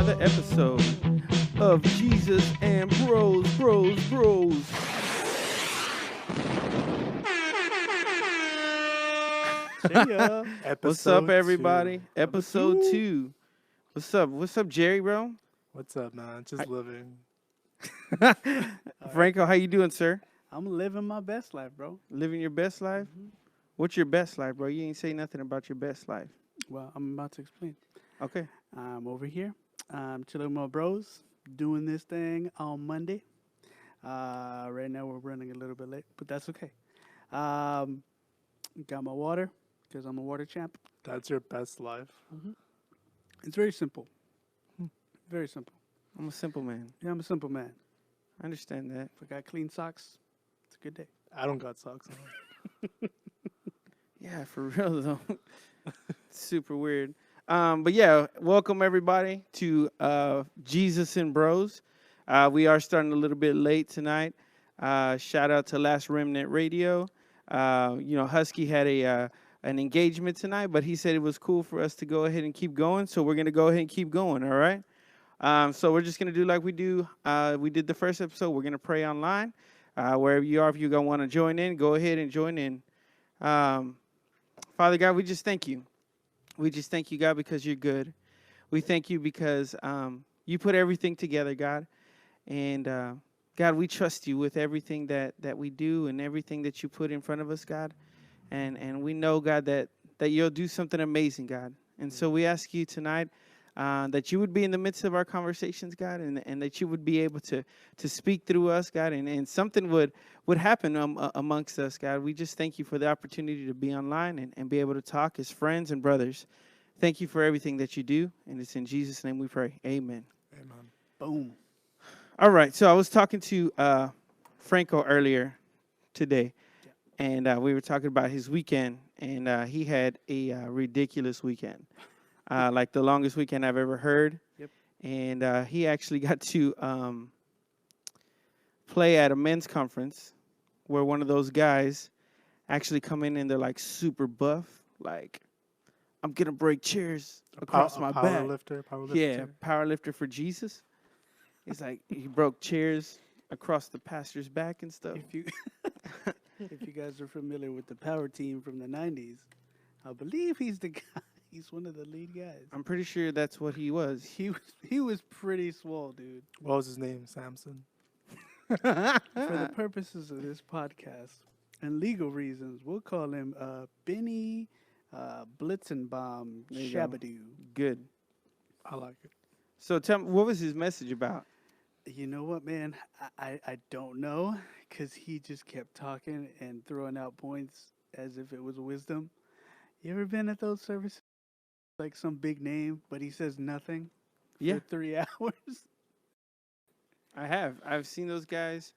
another episode of Jesus and Bros. See ya. What's up, Episode everybody? 2. Episode 2. What's up? What's up, Jerry, bro? What's up, man? Just living. Franco, how you doing, sir? I'm living my best life, bro. Living your best life? What's your best life, bro? You ain't say nothing about your best life. Well, I'm about to explain. Okay. I'm over here. I'm chilling with my bros, doing this thing on Monday. Right now we're running a little bit late, but that's okay. Got my water because I'm a water champ. That's your best life. It's very simple. Very simple. I'm a simple man. Yeah, I'm a simple man. I understand that. If I got clean socks, it's a good day. I don't got socks on. Yeah, for real, though. Super weird. But yeah, welcome everybody to Jesus and Bros. We are starting a little bit late tonight. Shout out to Last Remnant Radio. Husky had an engagement tonight, but he said it was cool for us to go ahead and keep going. So we're going to go ahead and keep going, all right? So we're just going to do like we do. We did the first episode. We're going to pray online. Wherever you are, if you're going to want to join in, go ahead and join in. Father God, we just thank you. We just thank you, God, because you're good. We thank you because you put everything together, God. And, God, we trust you with everything that we do and everything that you put in front of us, God. And we know, God, that you'll do something amazing, God. And so we ask you tonight that you would be in the midst of our conversations, God, and that you would be able to speak through us, God, and something would happen amongst us, God. We just thank you for the opportunity to be online and be able to talk as friends and brothers. Thank you for everything that you do, and it's in Jesus' name we pray. Amen. Amen. Boom. All right, so I was talking to Franco earlier today, and we were talking about his weekend, and he had a ridiculous weekend. Like the longest weekend I've ever heard. Yep. And he actually got to play at a men's conference where one of those guys actually come in and they're like super buff. Like, I'm going to break chairs across my back. Powerlifter. Yeah, powerlifter for Jesus. He's like, he broke chairs across the pastor's back and stuff. If you guys are familiar with the power team from the 90s, I believe he's the guy. He's one of the lead guys. I'm pretty sure that's what he was. He was pretty swole, dude. What was his name? Samson. For the purposes of this podcast and legal reasons, we'll call him Benny Blitzenbaum Shabadoo. Good. I like it. So tell me, what was his message about? You know what, man? I don't know, because he just kept talking and throwing out points as if it was wisdom. You ever been at those services? Like some big name, but he says nothing for 3 hours. I have. I've seen those guys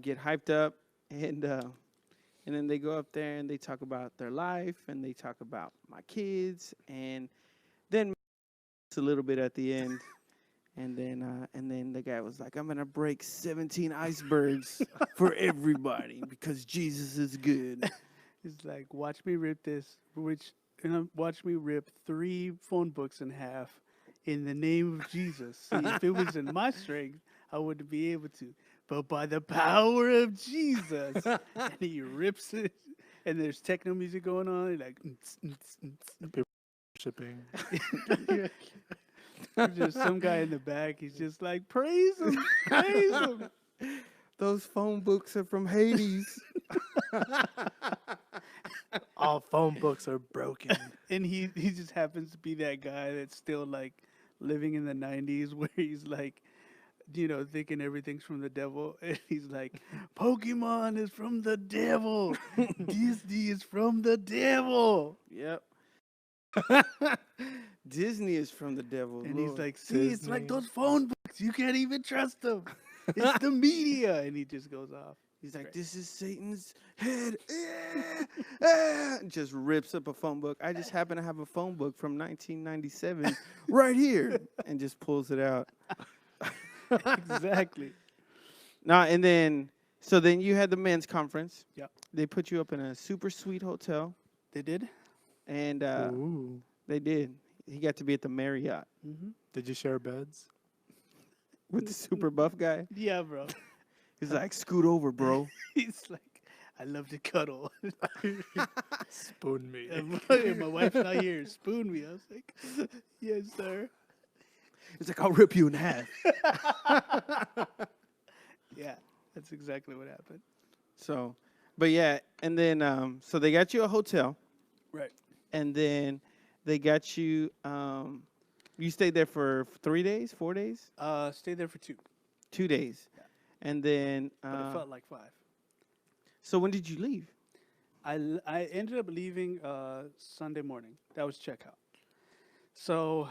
get hyped up, and then they go up there and they talk about their life, and they talk about my kids, and then a little bit at the end, and then the guy was like, "I'm gonna break 17 icebergs for everybody because Jesus is good." It's like, watch me rip this, watch me rip 3 phone books in half in the name of Jesus. See, if it was in my strength, I wouldn't be able to. But by the power of Jesus, and he rips it, and there's techno music going on, like, People shipping. There's just some guy in the back. He's just like, praise him, praise him. Those phone books are from Hades. All phone books are broken. And he just happens to be that guy that's still like living in the 90s where he's like, thinking everything's from the devil. And he's like, Pokemon is from the devil. Disney is from the devil. Yep. Disney is from the devil. And Lord. he's like, see, it's like those phone books. You can't even trust them. It's the media. And he just goes off. He's like, this is Satan's head. Just rips up a phone book. I just happen to have a phone book from 1997 right here. And just pulls it out. Exactly. So then you had the men's conference. Yep. They put you up in a super sweet hotel. They did? And Ooh. they did. He got to be at the Marriott Mm-hmm. Did you share beds? with the super buff guy. Yeah, bro. He's like, scoot over, bro. He's like, I love to cuddle. Spoon me. And my wife's not here. Spoon me. I was like, yes, sir. He's like, I'll rip you in half. Yeah, that's exactly what happened. So, but yeah, and then so they got you a hotel, Right. and then they got you. You stayed there for 3 days, 4 days, Stayed there for 2, 2 days, Yeah. and then. but it felt like 5. So when did you leave? I ended up leaving Sunday morning. That was checkout. So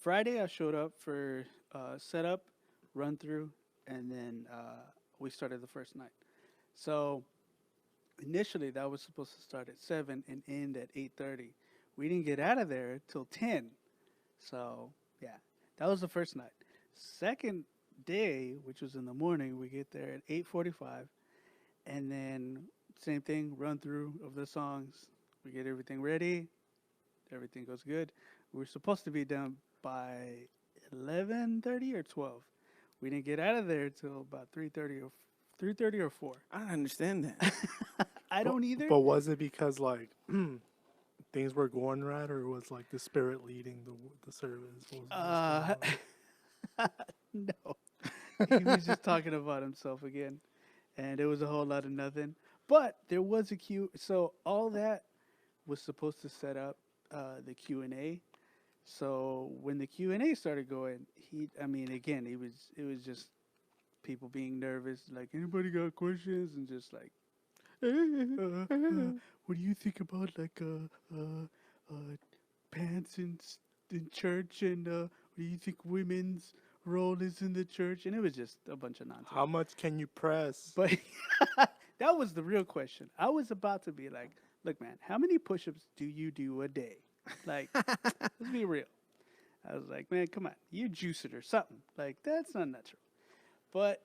Friday I showed up for setup, run through, and then we started the first night. So initially that was supposed to start at 7 and end at 8:30. We didn't get out of there till 10. So yeah, that was the first night. Second day, which was in the morning, we get there at 8:45, and then same thing, run through of the songs. We get everything ready. Everything goes good. We were supposed to be done by 11:30 or 12. We didn't get out of there till about 3:30 or 4. I don't understand that. I don't either. But was it because like things were going right, or was like the spirit leading the service? What was going on? No. He was just talking about himself again. And it was a whole lot of nothing. But there was a Q. So all that was supposed to set up the Q&A. So when the Q&A started going, it was just people being nervous. Like, anybody got questions? And just like, what do you think about like pants in church? And what do you think women's role is in the church? And it was just a bunch of nonsense. How much can you press? But that was the real question. I was about to be like, look, man, how many push-ups do you do a day? Like, let's be real. I was like, man, come on, you juice it or something. Like, that's not natural. But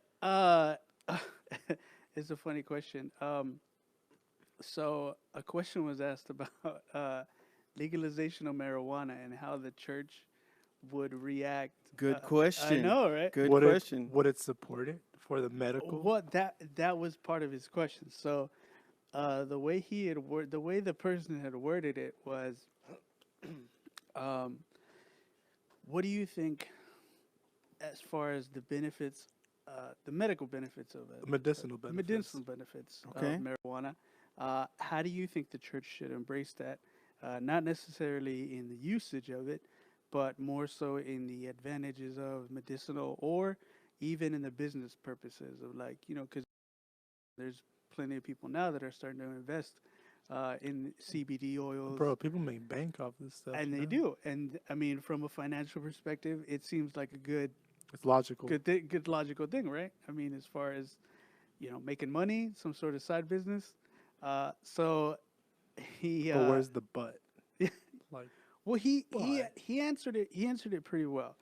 it's a funny question. So a question was asked about legalization of marijuana and how the church would react. Good question. I know, right? Good would question. Would it support it for the medical? What that was part of his question. So the way the way the person had worded it was, what do you think as far as the benefits, the medical benefits of it, Medicinal the benefits. medicinal benefits Okay. of marijuana? How do you think the church should embrace that? Not necessarily in the usage of it, but more so in the advantages of medicinal, or even in the business purposes of, like, because there's plenty of people now that are starting to invest in CBD oils. Bro, people make bank off this stuff. And they now. do. And I mean, from a financial perspective, it seems like a good It's logical. good logical thing, right? I mean, as far as, making money, some sort of side business. So he But where's the but? Yeah. Like, well, he But- answered it. He answered it pretty well.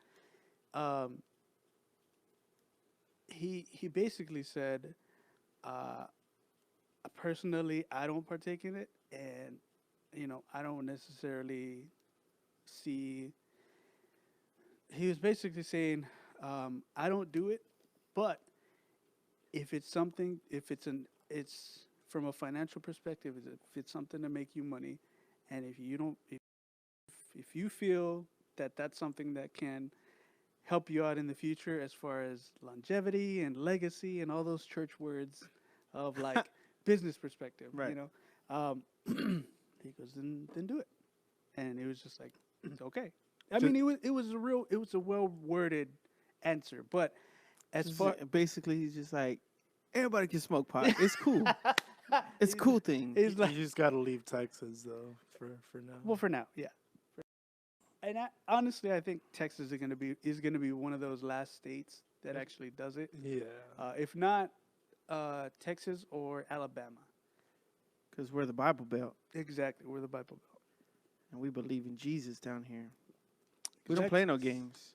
He basically said, personally, I don't partake in it, and I don't necessarily see. He was basically saying, I don't do it, but if it's something, it's from a financial perspective, if it's something to make you money, and if you don't, if you feel that that's something that can help you out in the future as far as longevity and legacy and all those church words of like business perspective, Right. He goes, then do it. And it was just like, okay. I mean, it was a well worded answer, but as far Basically, he's just like, everybody can smoke pot. It's cool. It's a cool thing. it's like, you just gotta leave Texas though for now. well, for now, yeah. And honestly, I think Texas is gonna be one of those last states that actually does it. Yeah. If not, Texas or Alabama. Because we're the Bible Belt, Exactly, we're the Bible Belt. and we believe in Jesus down here. We don't play no games.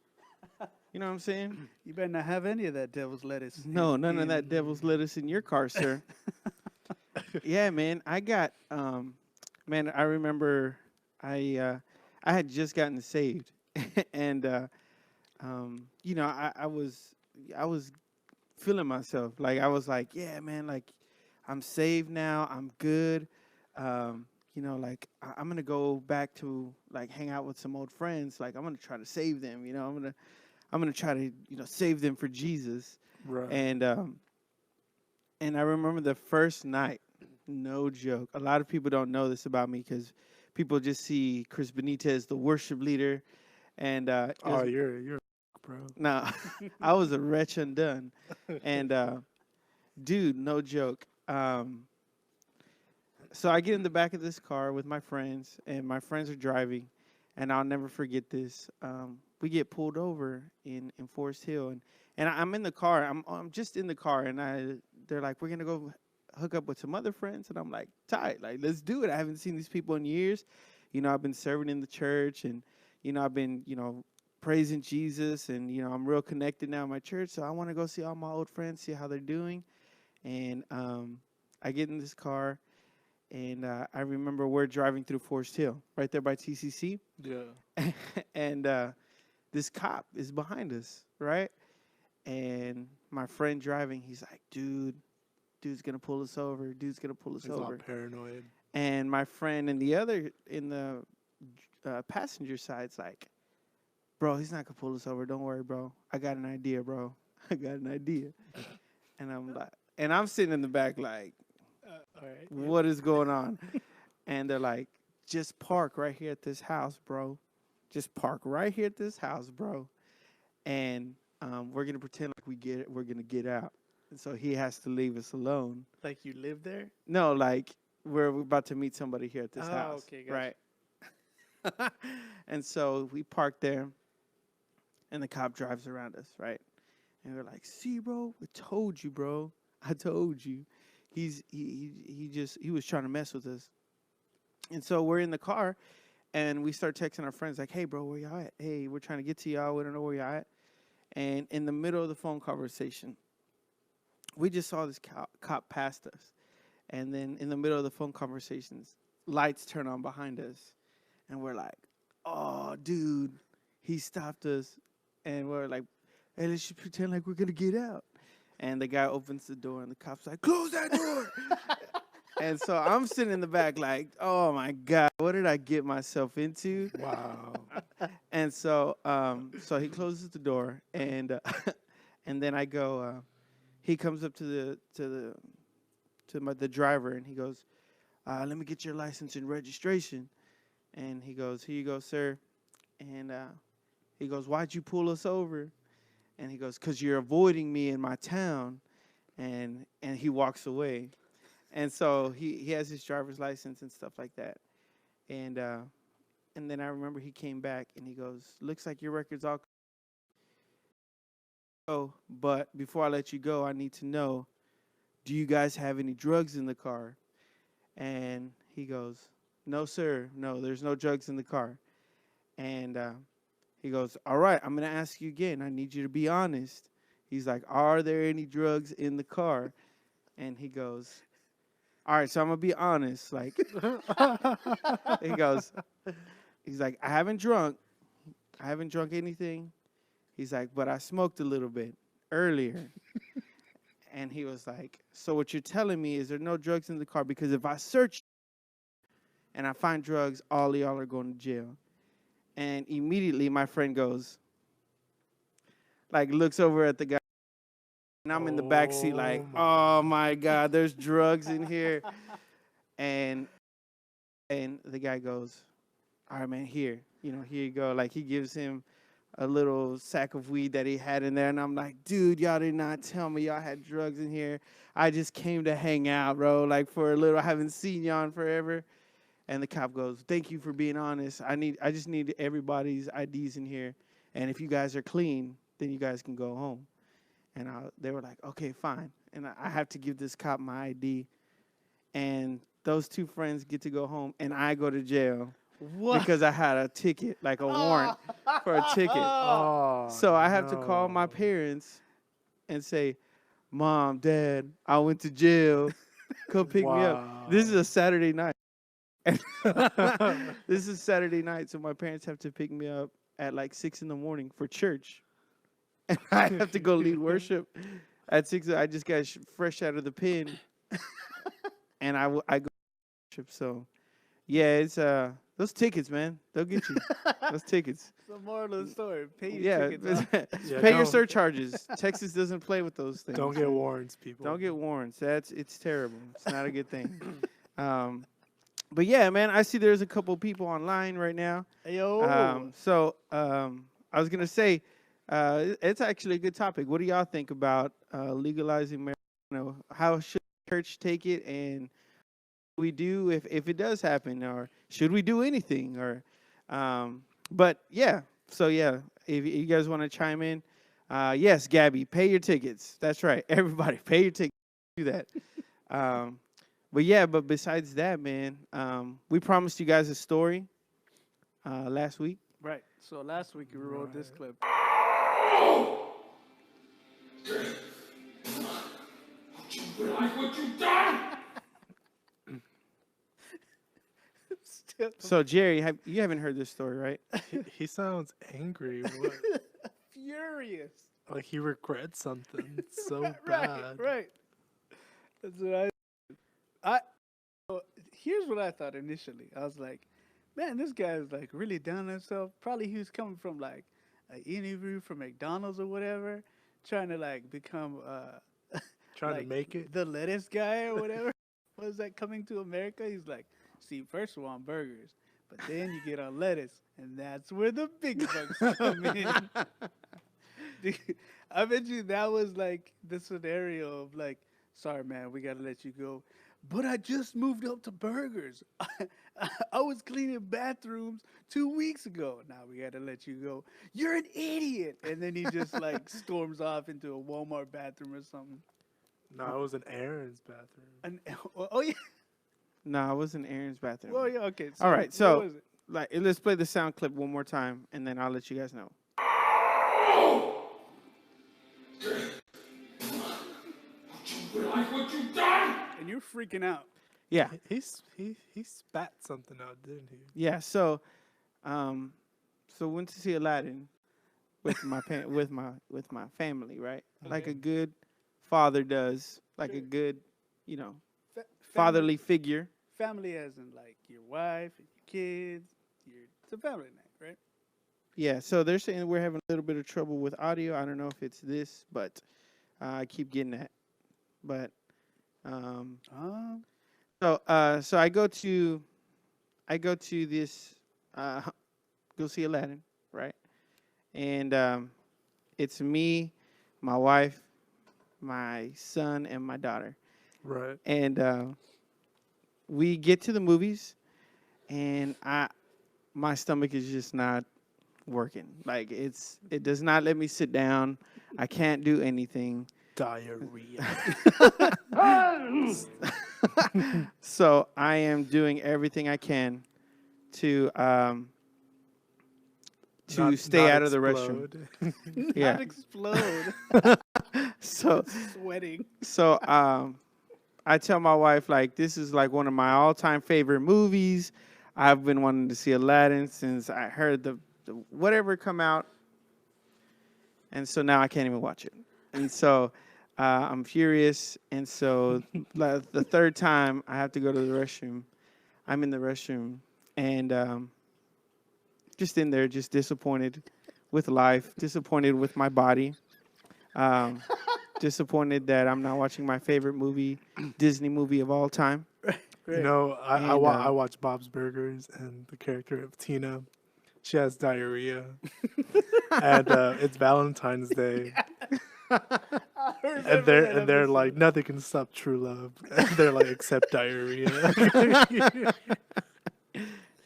You know what I'm saying? You better not have any of that devil's lettuce. No, none of in- that devil's lettuce in your car, sir. Yeah, man. I got, man, I remember I I had just gotten saved, and I was feeling myself. Like I was like, yeah, man, like I'm saved now. I'm good. Like I'm gonna go back to like hang out with some old friends. Like I'm gonna try to save them. I'm gonna try to save them for Jesus. Right. And I remember the first night. No joke. A lot of people don't know this about me because people just see Chris Benitez, the worship leader, and Oh, you're bro. no, I was a wretch undone, and dude, no joke. So I get in the back of this car with my friends, and my friends are driving, and I'll never forget this. We get pulled over in Forest Hill, and I'm in the car. I'm just in the car, and they're like, we're gonna go hook up with some other friends, and I'm like, tight, like let's do it. I haven't seen these people in years. I've been serving in the church, and I've been praising Jesus, and I'm real connected now in my church. So I want to go see all my old friends, see how they're doing, and I get in this car. And I remember we're driving through Forest Hill, right there by TCC. Yeah. And this cop is behind us, right? And my friend driving, he's like, dude's going to pull us over. Dude's going to pull us He's over. all paranoid. And my friend in the passenger side's like, bro, he's not going to pull us over. Don't worry, bro. I got an idea, bro. I got an idea. And I'm sitting in the back like, All right. what is going on? And they're like, just park right here at this house, bro. Just park right here at this house, bro. And we're gonna pretend like we're gonna get out. And so he has to leave us alone. Like you live there? No, like we're about to meet somebody here at this house. Okay, gotcha. Right. And so we park there, and the cop drives around us, right? And we're like, see, bro, I told you, bro. I told you. He was trying to mess with us. And so we're in the car, and we start texting our friends like, hey, bro, where y'all at? Hey, we're trying to get to y'all. We don't know where y'all at. And in the middle of the phone conversation, we just saw this cop past us. And then in the middle of the phone conversations, lights turn on behind us. And we're like, oh, dude, he stopped us. And we're like, hey, let's just pretend like we're going to get out. And the guy opens the door, and the cop's like, close that door. And so I'm sitting in the back like, oh, my God, what did I get myself into? Wow. And so he closes the door, and and then I go, he comes up to the driver, and he goes, let me get your license and registration. And he goes, here you go, sir. And he goes, why'd you pull us over? And he goes, because you're avoiding me in my town. And he walks away. And so he has his driver's license and stuff like that. And then I remember he came back, and he goes, looks like your record's all. Oh, but before I let you go, I need to know, do you guys have any drugs in the car? And he goes, no, sir. No, there's no drugs in the car. And he goes, all right, I'm going to ask you again. I need you to be honest. He's like, are there any drugs in the car? And he goes, all right, so I'm going to be honest. Like, he's like, I haven't drunk anything. He's like, but I smoked a little bit earlier. And he was like, so what you're telling me is there no drugs in the car? Because if I search and I find drugs, all y'all are going to jail. And immediately my friend goes, like, looks over at the guy. And I'm in the back seat like, oh, my God, there's drugs in here. And the guy goes, all right, man, here you go. Like, he gives him a little sack of weed that he had in there. And I'm like, dude, y'all did not tell me y'all had drugs in here. I just came to hang out, bro, like for a little. I haven't seen y'all in forever. And the cop goes, thank you for being honest. I just need everybody's IDs in here. And if you guys are clean, then you guys can go home. And they were like, okay, fine. And I have to give this cop my ID. And those two friends get to go home, and I go to jail. What? Because I had a ticket, like a warrant for a ticket. Oh, So I have to call my parents and say, Mom, Dad, I went to jail. Come pick me up. This is a Saturday night. This is Saturday night, so my parents have to pick me up at like 6 in the morning for church, and I have to go lead worship at 6. I just got fresh out of the pen, and I go worship. So yeah, it's those tickets, man. They'll get you those tickets. The moral of the story: pay your Yeah, tickets. Yeah, pay your don't- surcharges. Texas doesn't play with those things. Don't get warrants, people. Don't get warrants. It's terrible. It's not a good thing. But yeah, man, I see there's a couple people online right now. Yo, I was gonna say, it's actually a good topic. What do y'all think about legalizing marijuana? How should the church take it, and we do if it does happen, or should we do anything? Or, but yeah, so yeah, if you guys want to chime in, yes, Gabby, pay your tickets. That's right, everybody, pay your tickets. Do that. But yeah, but besides that, man, we promised you guys a story last week. right. So last week you wrote this clip. Realize what you've done? Still So Jerry, you haven't heard this story, right? He sounds angry. What? furious. Like he regrets something so Right, bad. right. That's what so here's what I thought initially. I was like, man, this guy is like really down on himself. Probably he was coming from like an interview from McDonald's or whatever, trying to like become Trying like to make it. the lettuce guy or whatever. Was that coming to America? He's like, see, first of all, on burgers, but then you get on lettuce, and that's where the big bucks come in. Dude, I bet you that was like the scenario of like, sorry, man, we gotta let you go. But I just moved up to burgers. I was cleaning bathrooms 2 weeks ago. Now we gotta let you go. You're an idiot. And then he just like storms off into a Walmart bathroom or something. No, it was an Aaron's bathroom. And oh yeah, No, it was in Aaron's bathroom. well yeah, okay. All right, what so was it? like, let's play the sound clip one more time, and then I'll let you guys know. Realize what you've done? And you're freaking out. Yeah, He spat something out, didn't he? yeah. So went to see Aladdin with my with my family, right? Like a good father does, like a Sure. good, Fa- fatherly figure. family as in like your wife and your kids. It's a family night, right? Yeah. So they're saying we're having a little bit of trouble with audio. I don't know if it's this, but I keep getting that. But so I go to this go see Aladdin, right? And it's me, my wife, my son, and my daughter. Right. And we get to the movies, and my stomach is just not working. Like it does not let me sit down. I can't do anything. Diarrhea. So I am doing everything I can to stay Not out of the restroom. explode. Yeah. Not explode. So Sweating. I tell my wife, like, this is like one of my all-time favorite movies. I've been wanting to see Aladdin since I heard the whatever come out, and so now I can't even watch it. And so I'm furious. And so the third time I have to go to the restroom. I'm in the restroom, and just in there, just disappointed with life, disappointed with my body, disappointed that I'm not watching my favorite movie, Disney movie of all time. You know, I And, I watch Bob's Burgers, and the character of Tina, she has diarrhea, and it's Valentine's Day, and they're like, nothing can stop true love. And they're like, except diarrhea.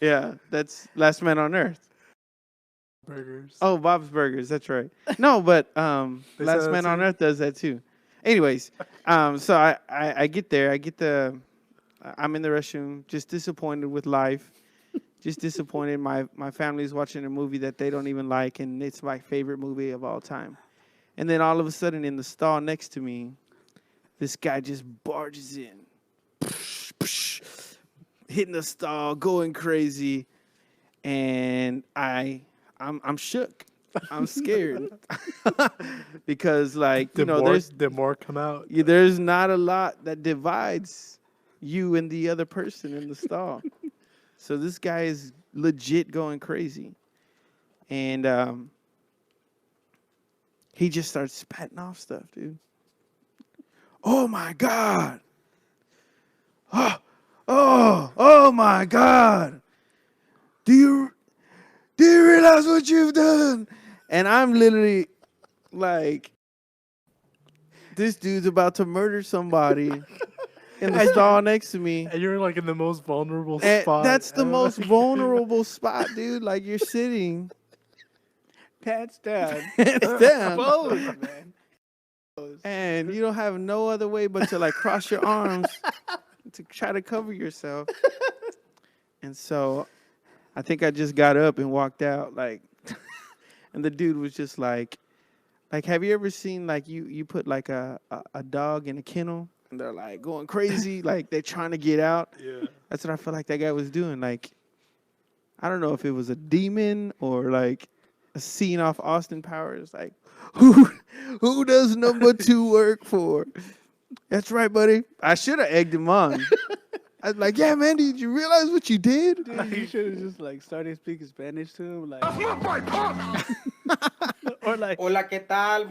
Yeah, that's Last Man on Earth. Burgers. Oh, Bob's Burgers, that's right. No, but They say Last that Man on too? Earth does that too. Anyways, so I get there, I'm in the restroom, just disappointed with life, just disappointed. My family's watching a movie that they don't even like, and it's my favorite movie of all time. And then all of a sudden, in the stall next to me, this guy just barges in. hitting the stall, going crazy, and I'm shook. I'm scared because, like, Did more come out? there's not a lot that divides you and the other person in the stall. So this guy is legit going crazy, and he just starts spatting off stuff, dude. Oh my God! Oh my God! Do you realize what you've done? And I'm literally like, this dude's about to murder somebody in the stall next to me. And you're like in the most vulnerable And spot. that's the ever. most vulnerable spot, dude. Like, you're sitting Pants down. hands down, Exposed, man. and you don't have no other way but to like cross your arms to try to cover yourself. And so I think I just got up and walked out, like, and the dude was just like, have you ever seen, like, you put like a dog in a kennel and they're like going crazy, like they're trying to get out? Yeah. That's what I feel like that guy was doing. Like, I don't know if it was a demon or like a scene off Austin Powers. Like, who does number 2 work for? That's right, buddy. I should have egged him on. I was like, yeah, man, did you realize what you did? Dude, you should have just like started speaking Spanish to him, like, That's not my pop! or like, Hola, ¿qué tal?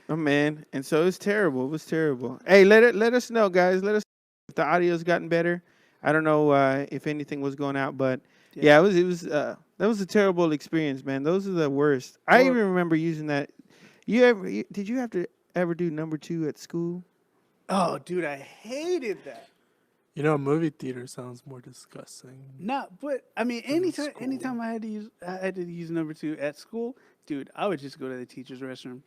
Oh man, and so it was terrible. It was terrible. Hey, let us know, guys. Let us know if the audio's gotten better. I don't know if anything was going out, but yeah, it was that was a terrible experience, man. Those are the worst. I even remember using that. Did you have to ever do number 2 at school? oh, dude, I hated that. You know, a movie theater sounds more disgusting. Not, but I mean, anytime I had to use number 2 at school, dude, I would just go to the teacher's restroom.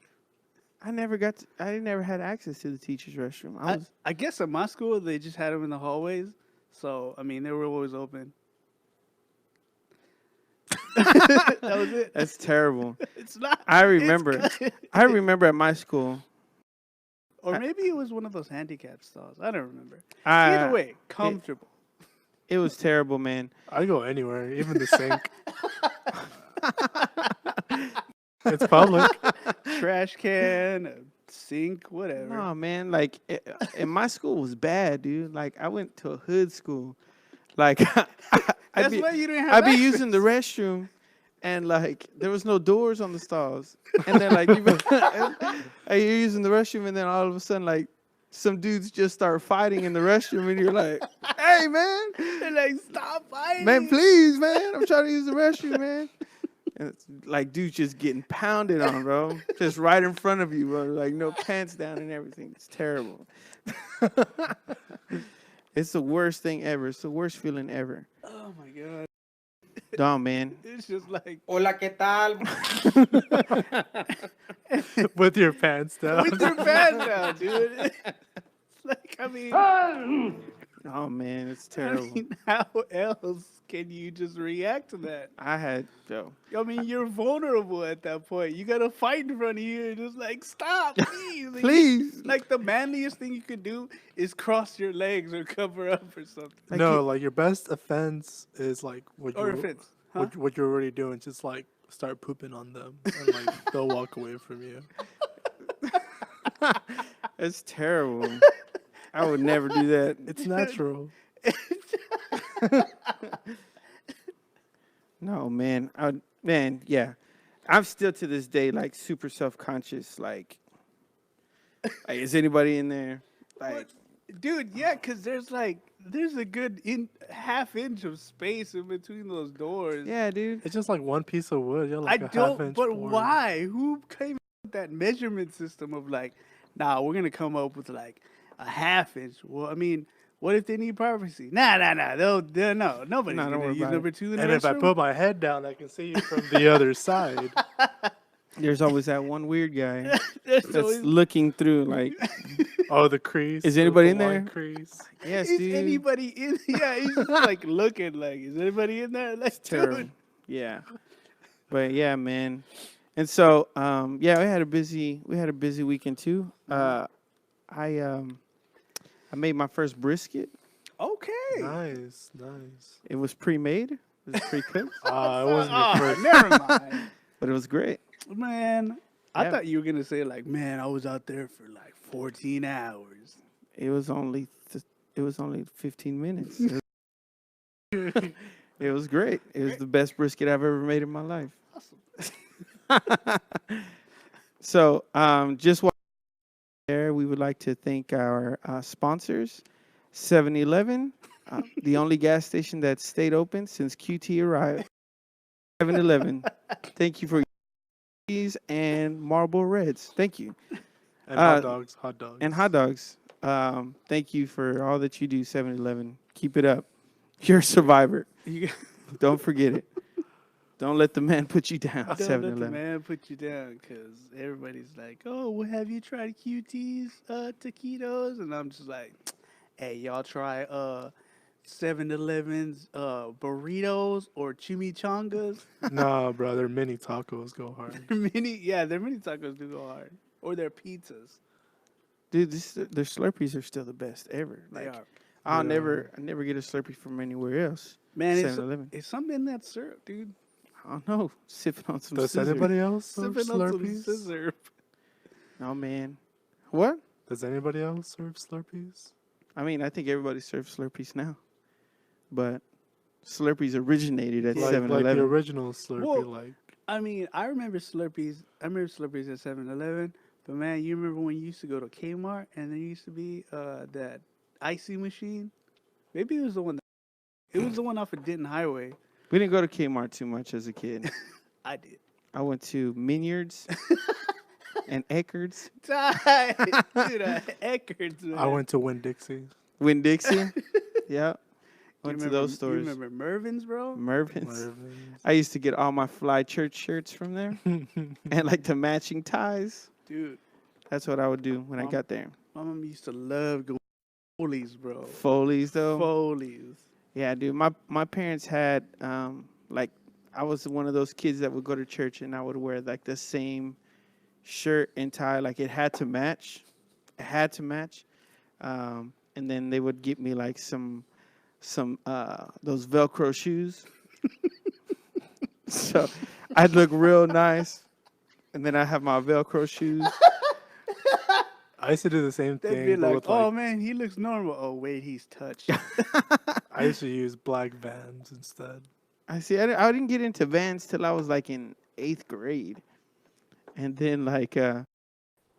I never had access to the teacher's restroom. I guess at my school they just had them in the hallways, so I mean they were always open. That was it. That's terrible. It's not. I remember. It's- I remember at my school. Or maybe it was one of those handicapped stalls. I don't remember. I- Either way, comfortable. It was terrible, man. I go anywhere, even the sink. It's public. Trash can, a sink, whatever. No, man. Like, and my school was bad, dude. Like, I went to a hood school. Like, That's why you didn't have I'd be access. using the restroom, and like there was no doors on the stalls, and then like you're using the restroom, and then all of a sudden like some dudes just start fighting in the restroom, and you're like, "Hey, man, They're like, stop fighting. man, please, man, I'm trying to use the restroom, man." And it's like dudes just getting pounded on, bro, just right in front of you, bro, like no pants down and everything. It's terrible. It's the worst thing ever. It's the worst feeling ever. Oh my god. Dog, man. It's just like Hola, ¿qué tal? With your pants down. with your pants down, dude. It's like I mean, Oh man, it's I terrible. mean, how else can you just react to that? I mean, you're vulnerable at that point. You gotta fight in front of you and just like stop, please. Like, please. Like the manliest thing you could do is cross your legs or cover up or something. Like No, you- like your best offense is like what Or you offense. Huh? what you're already doing. Just like start pooping on them, and like they'll walk away from you. It's terrible. I would never do that. It's natural. No, man. Yeah. I'm still to this day like super self-conscious. Like is anybody in there? Like, Dude, yeah, because there's a good half inch of space in between those doors. yeah, dude. It's just like one piece of wood. You're I like a don't, half-inch but board. why? Who came up with that measurement system of like, nah, we're gonna come up with like a half inch? Well, I mean, what if they need privacy? Nah. They'll no, nobody's Nah, don't gonna worry use about number 2 in And the if I restroom. put my head down, I can see you from the other side. There's always that one weird guy There's that's always- looking through like, Oh, the crease. Is the anybody in line there? Crease. yes, is dude. anybody in? Yeah, he's just like looking like, is anybody in there? Like, Terrible. dude. Yeah. But yeah, man. And so, yeah, we had a busy weekend too. I I made my first brisket. Okay. Nice, nice. It was pre-made. It was pre-cooked, It wasn't your first. Never mind. but it was great. Man, I Yeah. thought you were gonna say like, man, I was out there for like 14 hours. It was only 15 minutes. It was great. It was the best brisket I've ever made in my life. So, just while there, we would like to thank our sponsors, 7-Eleven, the only gas station that stayed open since QT arrived. 7-Eleven, thank you for your cheese and Marlboro Reds. Thank you. And hot dogs, hot dogs. And hot dogs. Thank you for all that you do, 7-Eleven. Keep it up. You're a survivor. Don't forget it. Don't let the man put you down, Don't let the 7-Eleven. man put you down, because everybody's like, oh, well, have you tried QT's taquitos? And I'm just like, hey, y'all try 7-Eleven's burritos or chimichangas? Nah, bro, their mini tacos go hard. Their mini tacos do go hard. Or their pizzas. Dude, their Slurpees are still the best ever. They Like, are. I Yeah. never get a Slurpee from anywhere else. Man, 7-Eleven. it's something in that syrup, dude. I don't know. Sipping on some Does scissors. anybody else serve Sipping on some Slurpees? scissor. Oh, man. What? Does anybody else serve Slurpees? I mean, I think everybody serves Slurpees now. But Slurpees originated at Like the 7-Eleven. original Slurpee, Well, like. I mean, I remember Slurpees. I remember Slurpees at 7-Eleven. But man, you remember when you used to go to Kmart and there used to be that icy machine? Maybe it was the one. It was the one off of Denton Highway. We didn't go to Kmart too much as a kid. I did. I went to Minyards and Eckerd's. Dude, Eckerd's. Man. I went to Winn-Dixie. Winn-Dixie. Yeah. You Went to remember- those stores. You remember Mervin's, bro? Mervin's. Mervin's. I used to get all my fly church shirts from there and like the matching ties. Dude, That's what I would do when I Mom? got there. my mom used to love going to Foley's, bro. Foley's though. Foley's. Yeah, dude. My parents had like I was one of those kids that would go to church and I would wear like the same shirt and tie, like it had to match. It had to match. And then they would get me like some those Velcro shoes. So I'd look real nice. And then I have my Velcro shoes. I used to do the same They'd thing, be but like, with oh like, man, he looks normal. Oh wait, he's touched. I used to use black Vans instead. I see. I didn't get into Vans till I was like in 8th grade. And then like,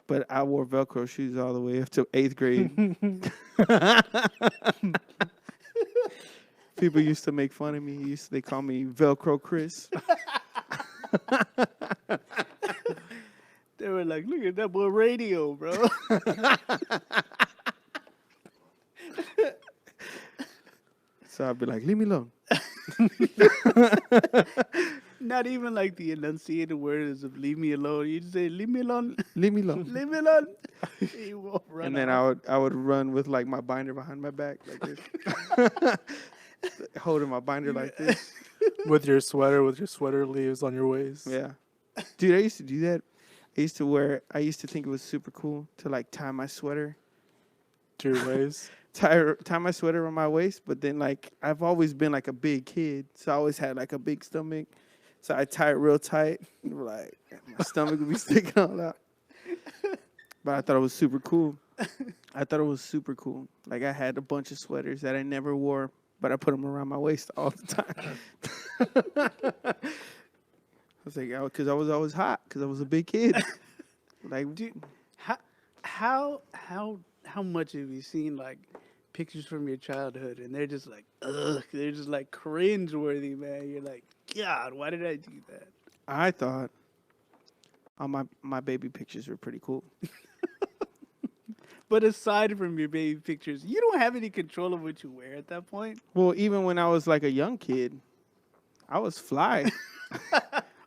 but I wore Velcro shoes all the way up to 8th grade. People used to make fun of me. They call me Velcro Chris. They were like, look at that boy radio, bro. So I'd be like, leave me alone. Not even like the enunciated words of "leave me alone." You just say "leave me alone, Leave me alone. leave me alone." He won't run. And then off. I would run with like my binder behind my back like this. Holding my binder like this. with your sweater leaves on your waist. Yeah. Dude, I used to do that. I used to think it was super cool to like tie my sweater. To your waist. Tie my sweater on my waist, but then like I've always been like a big kid. So I always had like a big stomach. So I tie it real tight. Like my stomach would be sticking all out. But I thought it was super cool. Like I had a bunch of sweaters that I never wore, but I put them around my waist all the time. I was like, because I was always hot, because I was a big kid. Like, Dude, how much have you seen like pictures from your childhood and they're just like, ugh, they're just like cringe-worthy, man. You're like, God, why did I do that? I thought all my baby pictures were pretty cool. But aside from your baby pictures, you don't have any control of what you wear at that point. Well, even when I was like a young kid, I was fly.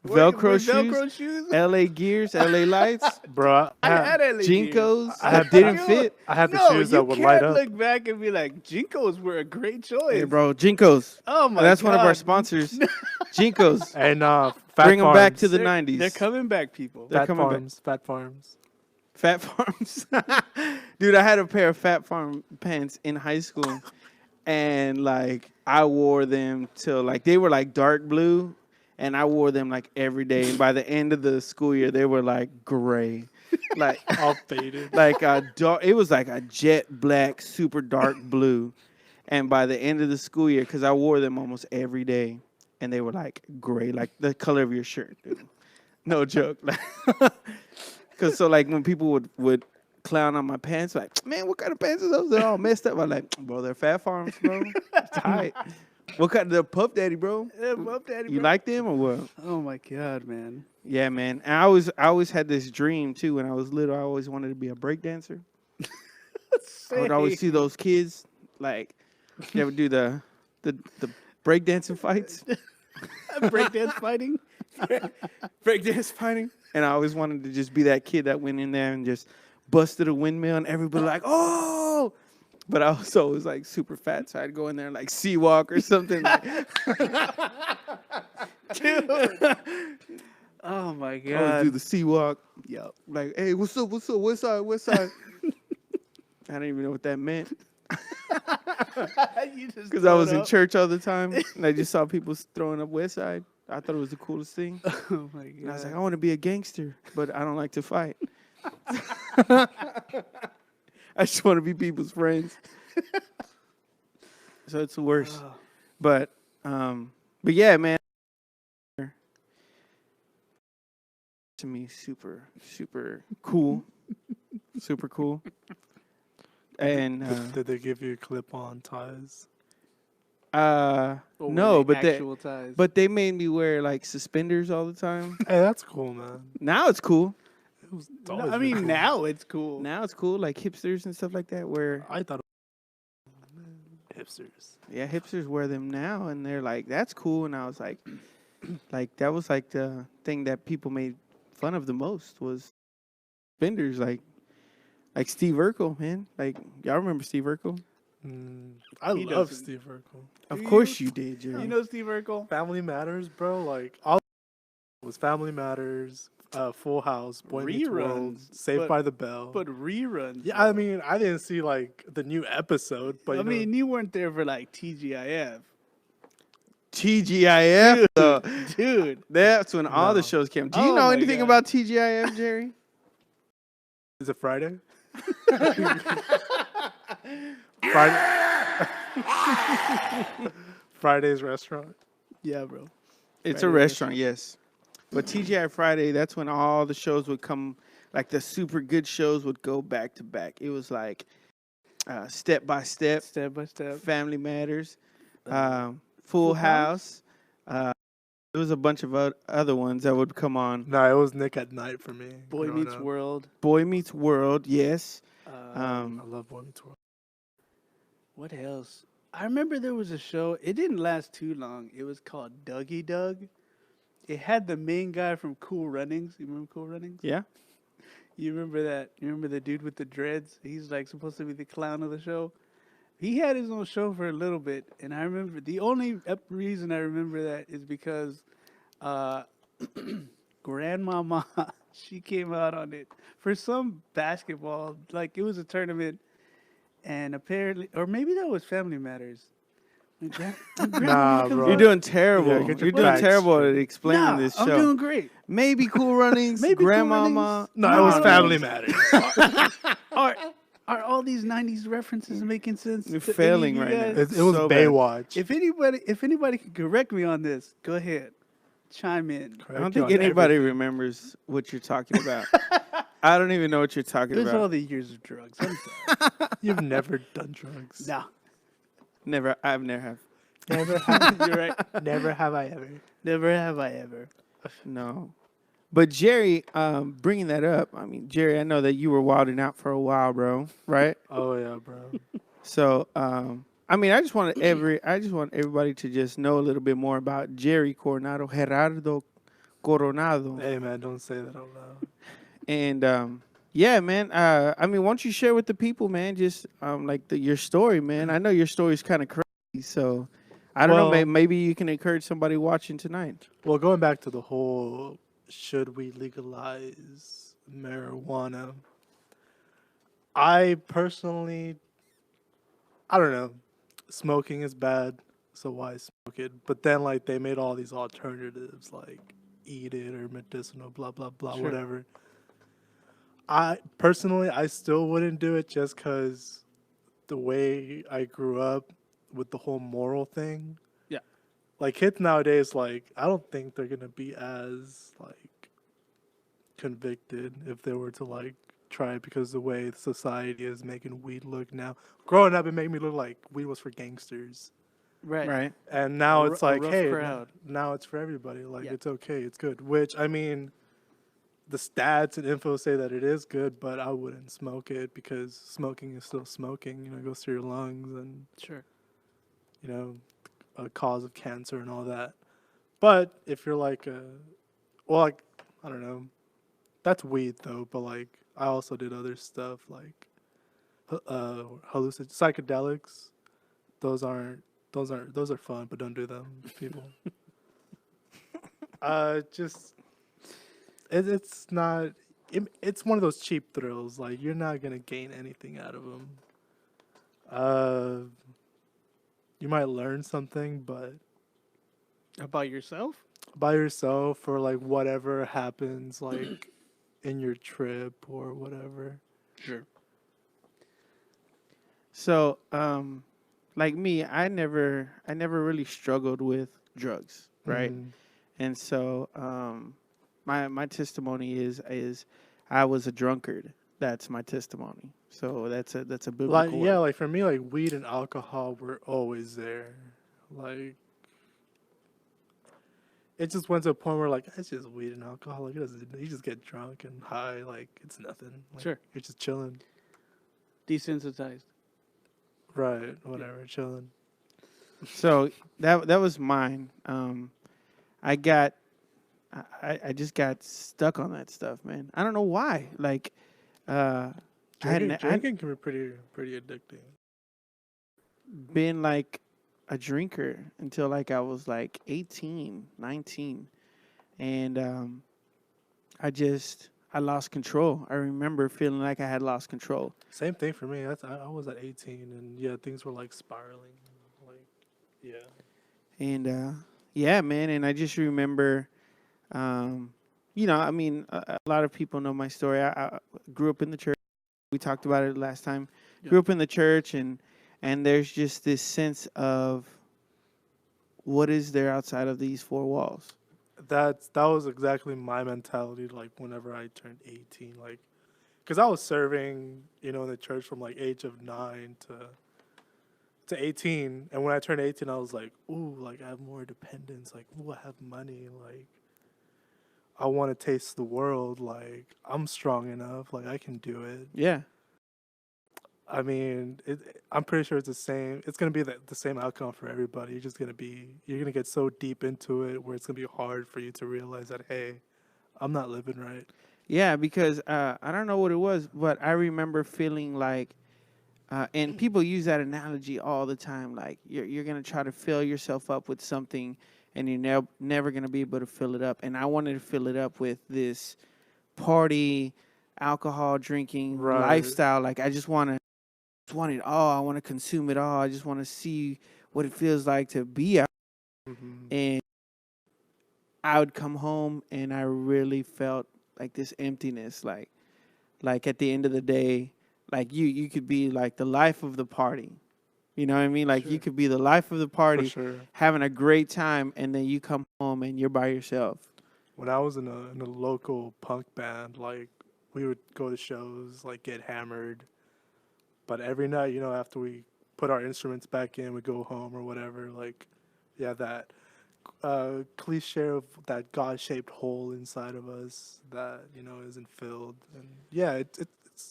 With Velcro shoes, Velcro shoes. LA Gears, LA Lights, Bro, I had LA Gears. Jinkos I that had didn't that. fit. I had the No, shoes you that would light can't up. look back and be like, Jinkos were a great choice. Hey, bro, Jinkos. Oh my That's God. one of our sponsors. Jinkos. And Fat Bring them back Farms. to the They're- 90s. They're coming back, people. They're Fat coming back. Farms. Fat Farms. Fat Farms. Dude, I had a pair of Fat Farm pants in high school, and like I wore them till like they were like dark blue, and I wore them like every day. And by the end of the school year, they were like gray, like All faded. like a dark. It was like a jet black, super dark blue. And by the end of the school year, because I wore them almost every day, and they were like gray, like the color of your shirt, dude. No joke. Because so like when people would clown on my pants, like, man, what kind of pants are those? They're all messed up. I'm like, bro, they're Fat Farms, bro. It's tight. What kind of the Puff Daddy, bro? Yeah, Puff Daddy, You bro. like them or what? Oh my god, man. Yeah, man. And I always had this dream too. When I was little, I always wanted to be a breakdancer. I would always see those kids like they would do the breakdancing fights, breakdance fighting. breakdance fighting, and I always wanted to just be that kid that went in there and just busted a windmill, and everybody like, oh. But I also was like super fat, so I'd go in there and like sea walk or something. Like, Dude. Oh my I would god. do the sea walk. Yep. Like, hey, what's up? What's up? West side? West side? I didn't even know what that meant because I was in church all the time, and I just saw people throwing up West Side. I thought it was the coolest thing. Oh my And I was god. like, I want to be a gangster, but I don't like to fight. I just want to be people's friends. So it's the worst. Oh. But yeah, man. To me, super cool. Super cool. And Did they give you clip-on ties? Or were no, they but they actual ties? but they made me wear like suspenders all the time. Hey, that's cool, man. Now it's cool. It was No, always I been mean cool. now it's cool. Now it's cool, like hipsters and stuff like that. Where I thought hipsters. yeah, hipsters wear them now, and they're like, that's cool. And I was like, like that was like the thing that people made fun of the most was suspenders, like Steve Urkel, man. Like y'all remember Steve Urkel? I He love doesn't. Steve Urkel. Of Do course you did, Jerry. You know Steve Urkel? Family Matters, bro. Like all was Family Matters, Full House, Boy Meets World, Reruns, Saved but- by the Bell. But reruns. yeah, I though. mean, I didn't see like the new episode, but I mean, you weren't there for like TGIF. TGIF, though. Dude. That's when all the No. shows came. Do you Oh know my anything God. about TGIF, Jerry? is it Friday? Friday. Friday's restaurant. Yeah, bro. It's Friday a restaurant, yes. But TGI Friday, that's when all the shows would come, like the super good shows would go back to back. It was like Step by Step, Step by step. Family Matters, Full Full House. There was a bunch of other ones that would come on. No, it was Nick at Night for me. Boy growing Meets up. World. Boy Meets World, yes. I love Boy Meets World. What else? I remember there was a show. It didn't last too long. It was called Dougie Doug. It had the main guy from Cool Runnings. You remember Cool Runnings? Yeah. You remember that? You remember the dude with the dreads? He's like supposed to be the clown of the show. He had his own show for a little bit, and I remember the only reason I remember that is because Grandmama she came out on it for some basketball, like it was a tournament, and apparently, or maybe that was Family Matters. My grandma Nah, comes bro. You're out- doing terrible. Yeah, get your You're doing facts terrible at straight. explaining Nah, this I'm show. doing great. Maybe Cool Runnings, Maybe Cool Grandmama. Runnings. No, it was No. Family Matters. Are all these '90s references making sense? You're to any failing of you right now. guys? It was So bad. Baywatch. If anybody can correct me on this, go ahead, chime in. I don't think anybody remembers what you're talking about. I don't even know what you're talking There's all about. the years of drugs. I'm sorry. You've never done drugs. Nah, Never. I've never have. Never have. you're right. Never have I ever. Never have I ever. No. But Jerry, bringing that up, I mean, Jerry, I know that you were wilding out for a while, bro. Right? Oh yeah, bro. So, I mean, I just want everybody to just know a little bit more about Jerry Coronado, Gerardo Coronado, Hey man, don't say that out loud. and yeah, man. I mean, why don't you share with the people, man? Just like your story, man. I know your story's kind of crazy, so I don't know. Well- Maybe you can encourage somebody watching tonight. Well, going back to the whole, should we legalize marijuana? I personally, I don't know. Smoking is bad, so why smoke it? But then like they made all these alternatives like eat it or medicinal, blah blah blah, Sure. whatever. I personally, I still wouldn't do it just because the way I grew up with the whole moral thing. Yeah. Like kids nowadays, like I don't think they're gonna be as like convicted if they were to like try it because the way society is making weed look now. Growing up, it made me look like weed was for gangsters. Right. Right. And now it's A like, rough hey, crowd. now it's for everybody. Like, Yeah. it's okay, it's good. Which, I mean, the stats and info say that it is good, but I wouldn't smoke it because smoking is still smoking. You know, it goes through your lungs and, Sure. you know, a cause of cancer and all that. But if you're like, well, like, I don't know. That's weed, though, but like, I also did other stuff like psychedelics. Those aren't, those are fun, but don't do them, people. Just it's not. It's one of those cheap thrills. Like you're not gonna gain anything out of them. Uh, you might learn something, but About yourself? by yourself or like whatever happens, like in your trip or whatever. Sure. So, like me, I never really struggled with drugs, right? Mhm. And so, my testimony is I was a drunkard. That's my testimony. So that's a Like biblical yeah, word. like for me, like weed and alcohol were always there. Like it just went to a point where like it's just weed and alcohol. Like it doesn't. You just get drunk and high. Like it's nothing. Like, Sure. you're just chilling. Desensitized. Right. Whatever. Chilling. So that was mine. I got I just got stuck on that stuff, man. I don't know why. Like, I hadn't Drinking can be pretty addicting. been like a drinker until like I was like 18, 19. And I lost control. I remember feeling like I had lost control. Same thing for me. I was at 18 and yeah, things were like spiraling. Like yeah. And yeah, man, and I just remember I mean, a lot of people know my story. I grew up in the church. We talked about it last time. Yeah. Grew up in the church, and there's just this sense of what is there outside of these four walls. That was exactly my mentality. Like whenever I turned 18, like because I was serving, in the church from like age of 9 to 18, and when I turned 18, I was like, ooh, like I have more dependence. Like ooh, I have money. Like I want to taste the world. Like I'm strong enough. Like I can do it. Yeah, I mean, I'm pretty sure it's the same. It's gonna be the same outcome for everybody. You're gonna get so deep into it where it's gonna be hard for you to realize that, hey, I'm not living right. yeah, because I don't know what it was, but I remember feeling like, and people use that analogy all the time. Like you're gonna try to fill yourself up with something, and you're never gonna be able to fill it up. And I wanted to fill it up with this party, alcohol drinking Right. lifestyle. Like I just want it all. I want to consume it all. I just want to see what it feels like to be out. Hmm. And I would come home and I really felt like this emptiness. Like at the end of the day, like you could be like the life of the party. You know what I mean? Like you Sure. could be the life of the For party, sure. having a great time, and then you come home and you're by yourself. When I was in a local punk band, like we would go to shows, like get hammered. But every night, after we put our instruments back in, we go home or whatever. Like, yeah, that cliche of that God-shaped hole inside of us that isn't filled, and yeah, it's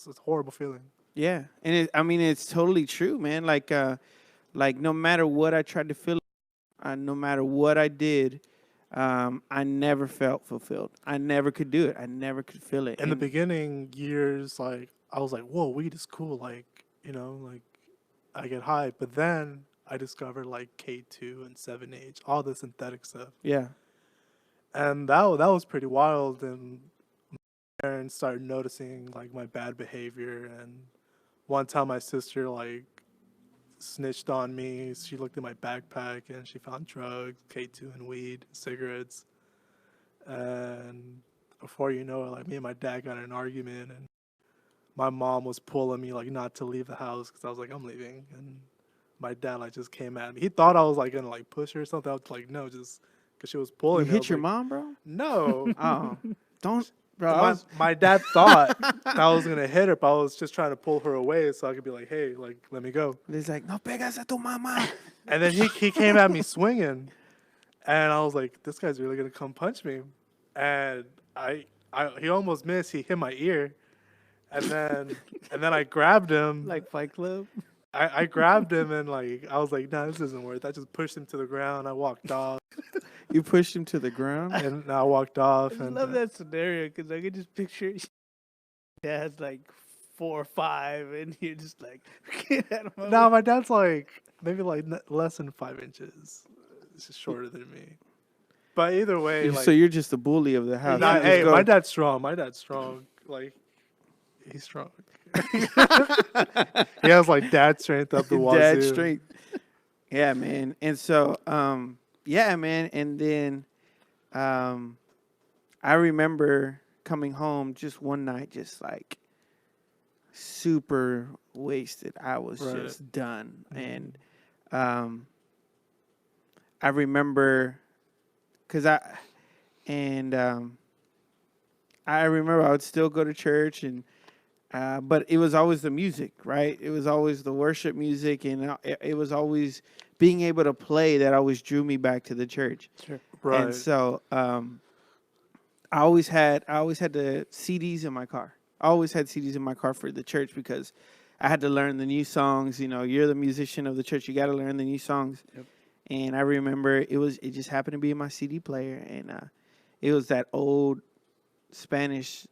a horrible feeling. Yeah, and I mean it's totally true, man. Like no matter what I tried to fill, no matter what I did, I never felt fulfilled. I never could do it. I never could feel it. In the And beginning years, like I was like, whoa, weed is cool. Like like I get high, but then I discovered like K2 and 7H, all the synthetic stuff, yeah, and that was pretty wild. And parents started noticing like my bad behavior, and one time my sister like snitched on me. She looked in my backpack and she found drugs, K2 and weed, cigarettes. And before you know it, like me and my dad got in an argument, and my mom was pulling me like not to leave the house because I was like, I'm leaving. And my dad like just came at me. He thought I was like gonna like push her or something. I was like, no, just because she was You pulling me. I hit was your like, mom, bro? no. Oh, don't, bro. My dad thought that I was gonna hit her, but I was just trying to pull her away so I could be like, hey, like let me go. He's like, no pegas a tu mamá. And then he came at me swinging, and I was like, this guy's really gonna come punch me. And he almost missed. He hit my ear, and then I grabbed him. Like Fight Club. I grabbed him and like I was like, nah, this isn't worth it. I just pushed him to the ground. I walked off, You pushed him to the ground. and I walked off. I And love that scenario because I could just picture dad's like 4 or 5, and you're just like, get out of my no, way. my dad's like maybe like less than 5 inches. It's just shorter than me. But either way, like, So you're just the bully of the house. nah, You just hey, go- my dad's strong. My dad's strong. Like, he's strong. He has like dad strength up the wazoo. Dad strength. Yeah, man. And so, yeah, man. And then, I remember coming home just one night, just like super wasted. I was Right. just done. And, I remember, I remember I would still go to church and, but it was always the music, right? It was always the worship music, and it was always being able to play that always drew me back to the church. Sure. Right. And so I always had the CDs in my car. I always had CDs in my car for the church because I had to learn the new songs. You know, you're the musician of the church. You got to learn the new songs. Yep. And I remember it just happened to be in my CD player, and it was that old Spanish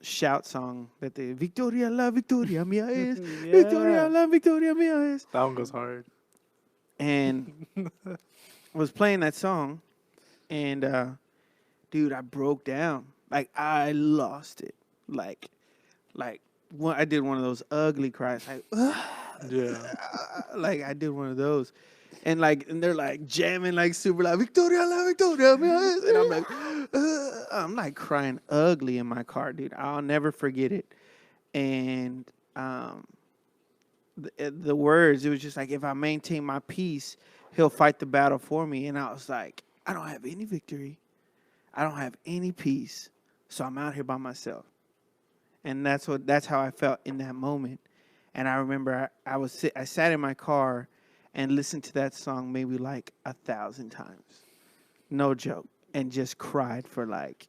shout song that the Victoria la Victoria mia es, Victoria la Victoria mia es, That one goes hard. and was playing that song, and dude, I broke down. Like I lost it. Like I did one of those ugly cries. Like, Yeah. like I did one of those. And they're like jamming like super loud, Victoria la Victoria mia es, and I'm like crying ugly in my car, dude. I'll never forget it. And the words, it was just like, if I maintain my peace, he'll fight the battle for me. And I was like, I don't have any victory. I don't have any peace. So I'm out here by myself. And that's how I felt in that moment. And I remember I sat in my car and listened to that song maybe like 1,000 times. No joke. And just cried for like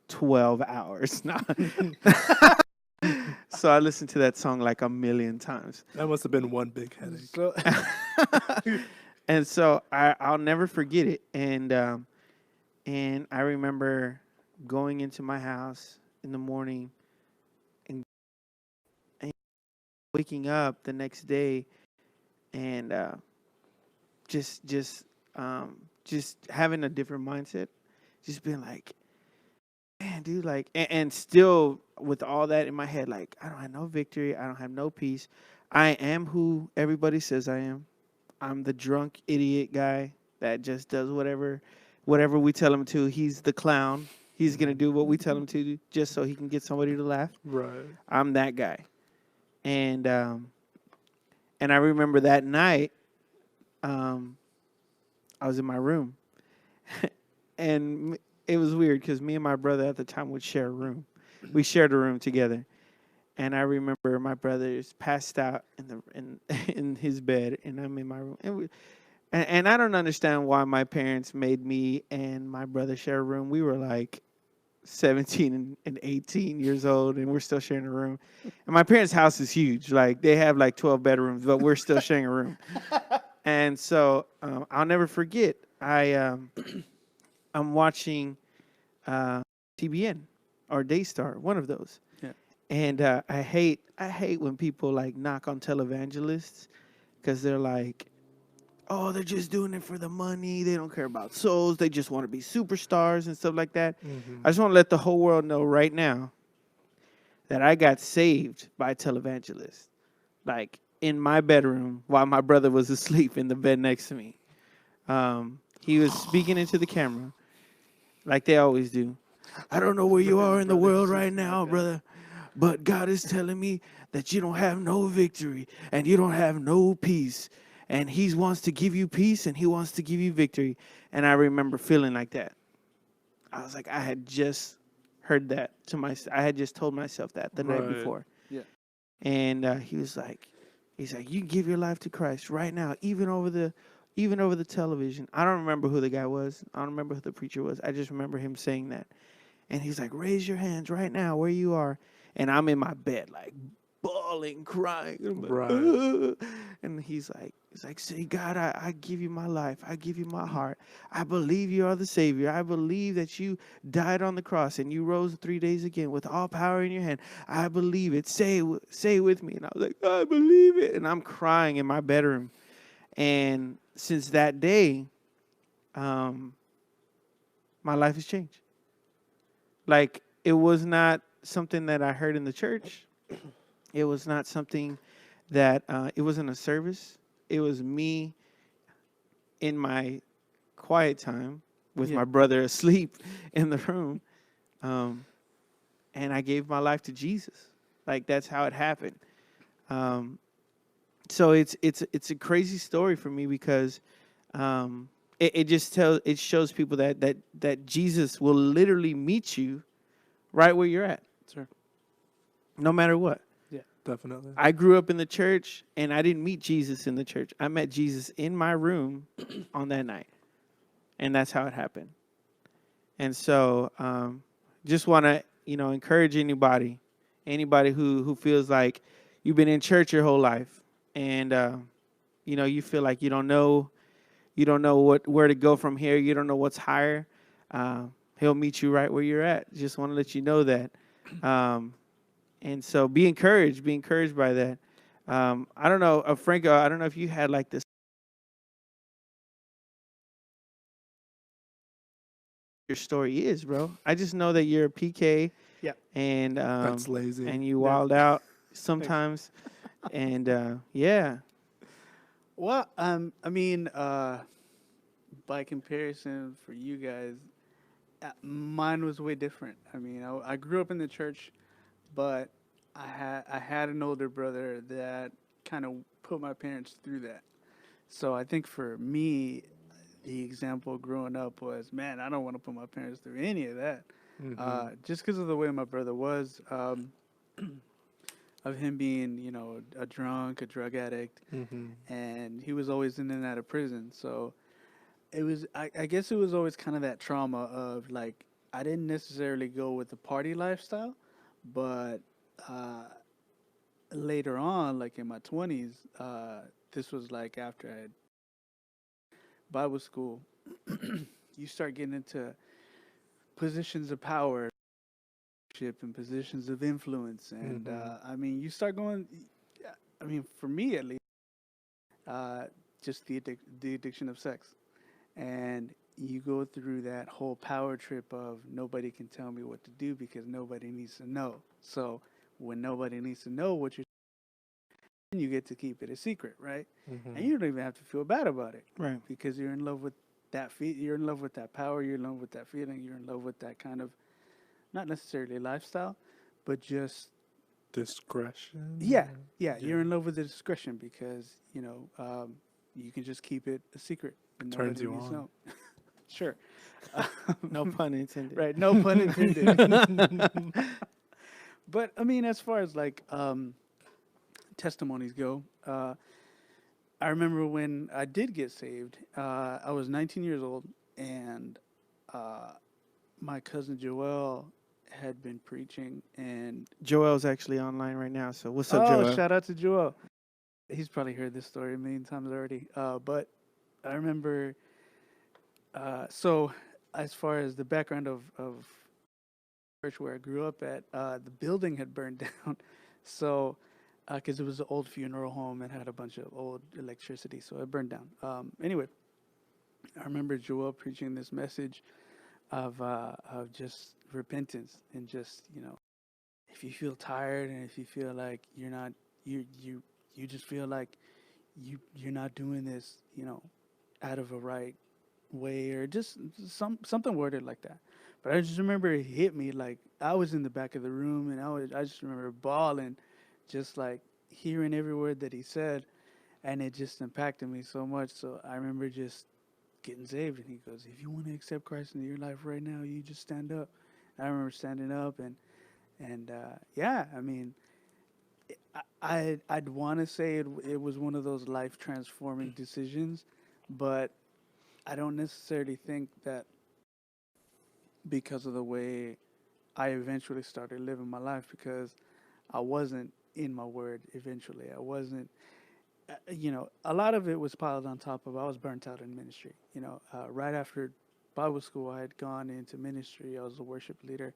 12 hours. No. So I listened to that song like 1,000,000 times. That must have been one big headache. So, And so I'll never forget it. And I remember going into my house in the morning and waking up the next day and just having a different mindset, just being like, man, dude, like, and still with all that in my head, like, I don't have no victory, I don't have no peace. I am who everybody says I am. I'm the drunk idiot guy that just does whatever we tell him to. He's the clown. He's gonna do what we tell him to do just so he can get somebody to laugh. Right. I'm that guy. And I remember that night, I was in my room, and it was weird because me and my brother at the time would share a room. We shared a room together, and I remember my brother's passed out in his bed, and I'm in my room, and I don't understand why my parents made me and my brother share a room. We were like 17 and 18 years old, and we're still sharing a room. And my parents' house is huge. Like, they have like 12 bedrooms, but we're still sharing a room. And so I'll never forget. I'm watching TBN or Daystar, one of those. Yeah. And I hate when people like knock on televangelists because they're like, oh, they're just doing it for the money. They don't care about souls. They just want to be superstars and stuff like that. Mm-hmm. I just want to let the whole world know right now that I got saved by a televangelist. like in my bedroom while my brother was asleep in the bed next to me. He was speaking into the camera like they always do. I don't know where you are in the world right now, brother, but God is telling me that you don't have no victory and you don't have no peace. And he wants to give you peace and he wants to give you victory. And I remember feeling like that. I was like, I had just heard that to myself. I had just told myself that the night Right. before. Yeah. And he's like, you can give your life to Christ right now, even over the television. I don't remember who the guy was. I don't remember who the preacher was. I just remember him saying that. And he's like, raise your hands right now where you are. And I'm in my bed, like bawling, crying. I'm like, Right. "Ugh." And he's like, say, God, I give you my life. I give you my heart. I believe you are the Savior. I believe that you died on the cross and you rose 3 days again with all power in your hand. I believe it. Say it with me. And I was like, I believe it. And I'm crying in my bedroom. And since that day, my life has changed. Like, it was not something that I heard in the church. It was not something that, it wasn't a service. It was me in my quiet time with my brother asleep in the room. And I gave my life to Jesus. Like, that's how it happened. So it's a crazy story for me because it shows people that Jesus will literally meet you right where you're at. Sure. No matter what. Definitely. I grew up in the church and I didn't meet Jesus in the church. I met Jesus in my room on that night. And that's how it happened. And so just want to, encourage anybody who feels like you've been in church your whole life and you feel like you don't know where to go from here, you don't know what's higher. He'll meet you right where you're at. Just want to let you know that. And so be encouraged by that. I don't know, Franco, I don't know if you had like this. Your story is, bro. I just know that you're a PK. Yeah. And That's lazy. and you wild out sometimes. And yeah. Well, I mean, by comparison for you guys, mine was way different. I mean, I grew up in the church, but I had an older brother that kind of put my parents through that. So I think for me, the example growing up was, man, I don't want to put my parents through any of that. Just because of the way my brother was, of him being, a drunk, a drug addict, and he was always in and out of prison. So it was, I guess it was always kind of that trauma of like, I didn't necessarily go with the party lifestyle, but later on, like in my 20s, this was like after I had Bible school, you start getting into positions of power and positions of influence. And I mean, you start going, I mean, for me at least, just the addiction of sex. And you go through that whole power trip of nobody can tell me what to do because nobody needs to know. So when nobody needs to know what you're doing, you get to keep it a secret, right? And you don't even have to feel bad about it, Right. Because you're in love with that you're in love with that power, you're in love with that feeling, you're in love with that kind of, not necessarily lifestyle, but just Discretion. yeah. You're in love with the discretion because you can just keep it a secret and Turns nobody you needs to on. know. Sure. No pun intended. Right, no pun intended. But I mean, as far as like testimonies go, I remember when I did get saved. I was 19 years old, and my cousin Joel had been preaching, and Joel's actually online right now. So what's up, Joel? shout out to Joel. He's probably heard this story a million times already. But I remember. So, as far as the background of church where I grew up at, the building had burned down. So, because it was an old funeral home and had a bunch of old electricity, so it burned down. Anyway, I remember Joel preaching this message of just repentance and just if you feel tired and if you feel like you're not you you just feel like you're not doing this, out of a right way, or just something worded like that. But I just remember it hit me like I was in the back of the room, and I just remember bawling, just like hearing every word that he said, and it just impacted me so much. So I remember just getting saved, and he goes, "If you want to accept Christ into your life right now, you just stand up." And I remember standing up, and yeah, I mean, I'd want to say it was one of those life transforming decisions, but I don't necessarily think that because of the way I eventually started living my life, because I wasn't in my word eventually. I wasn't, a lot of it was piled on top of I was burnt out in ministry. Right after Bible school, I had gone into ministry. I was a worship leader,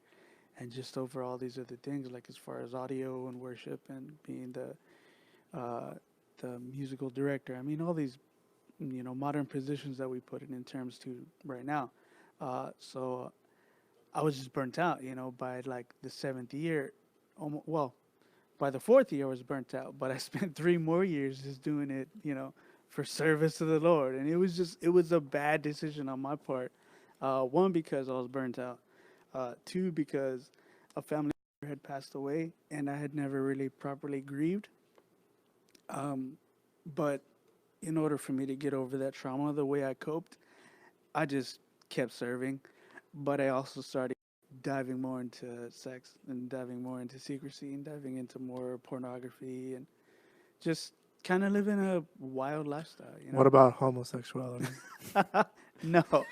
and just over all these other things, like as far as audio and worship and being the musical director. I mean, all these modern positions that we put it in terms to right now. So I was just burnt out, by like the seventh year. Well, by the fourth year I was burnt out, but I spent 3 more years just doing it, for service to the Lord. And it was a bad decision on my part. One, because I was burnt out. Two, because a family member had passed away and I had never really properly grieved. But in order for me to get over that trauma, the way I coped, I just kept serving. But I also started diving more into sex and diving more into secrecy and diving into more pornography and just kind of living a wild lifestyle, What about homosexuality? No, no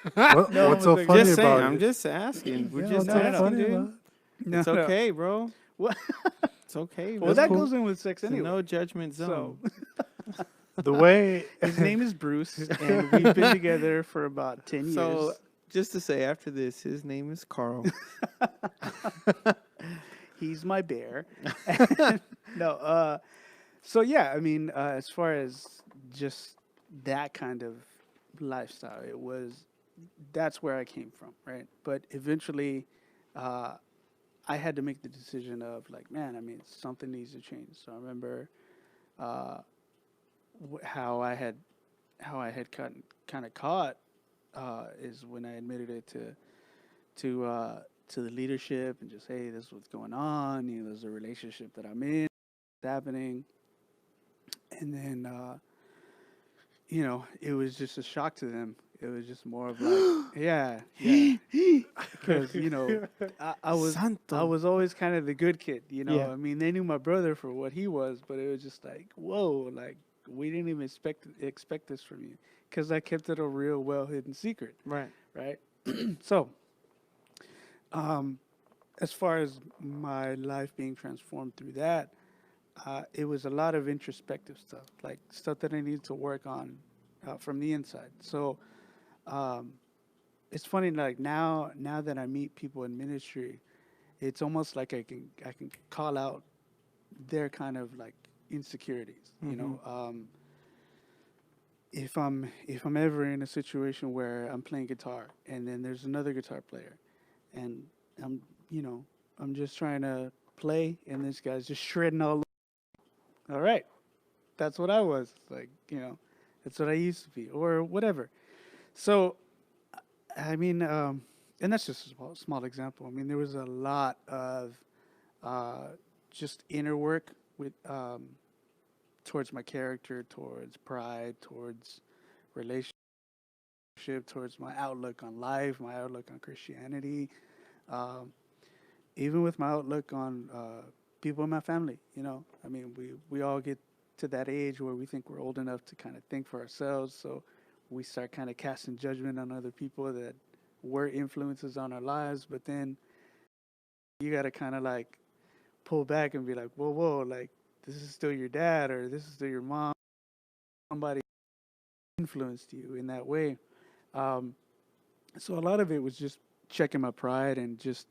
What's so homosexuality. funny Just saying. about I'm it? just asking. We're Yeah, just what's so asking, funny dude. about it? No, It's no. okay, bro. What? It's okay. Well, Bro. that cool. goes in with sex It's a anyway. no judgment So zone. The way his name is Bruce, and we've been together for about 10 So, years. just to say, after this, his name is Carl. He's my bear. No, so yeah, I mean, as far as just that kind of lifestyle, that's where I came from, right? But eventually, uh, I had to make the decision of like, man, I mean, something needs to change. So I remember uh, how I had kind of caught is when I admitted it to the leadership and just, hey, this is what's going on. There's a relationship that I'm in, it's happening, and then it was just a shock to them. It was just more of like, yeah, because I was Santo. always kind of the good kid. Yeah. I mean, they knew my brother for what he was, but it was just like, whoa, like we didn't even expect this from you, because I kept it a real well hidden secret, Right. right? So, as far as my life being transformed through that, it was a lot of introspective stuff, like stuff that I needed to work on from the inside. So it's funny, like now that I meet people in ministry, it's almost like I can call out their kind of like insecurities. If I'm ever in a situation where I'm playing guitar and then there's another guitar player, and I'm I'm just trying to play and this guy's just shredding all right, that's what I was like. That's what I used to be, or whatever. So, I mean, and that's just a small example. I mean, there was a lot of just inner work with towards my character, towards pride, towards relationship, towards my outlook on life, my outlook on Christianity, um, even with my outlook on people in my family. I mean, we all get to that age where we think we're old enough to kind of think for ourselves, so we start kind of casting judgment on other people that were influences on our lives. But then you got to kind of like pull back and be like, whoa, like this is still your dad, or this is still your mom. Somebody influenced you in that way. Um, so a lot of it was just checking my pride and just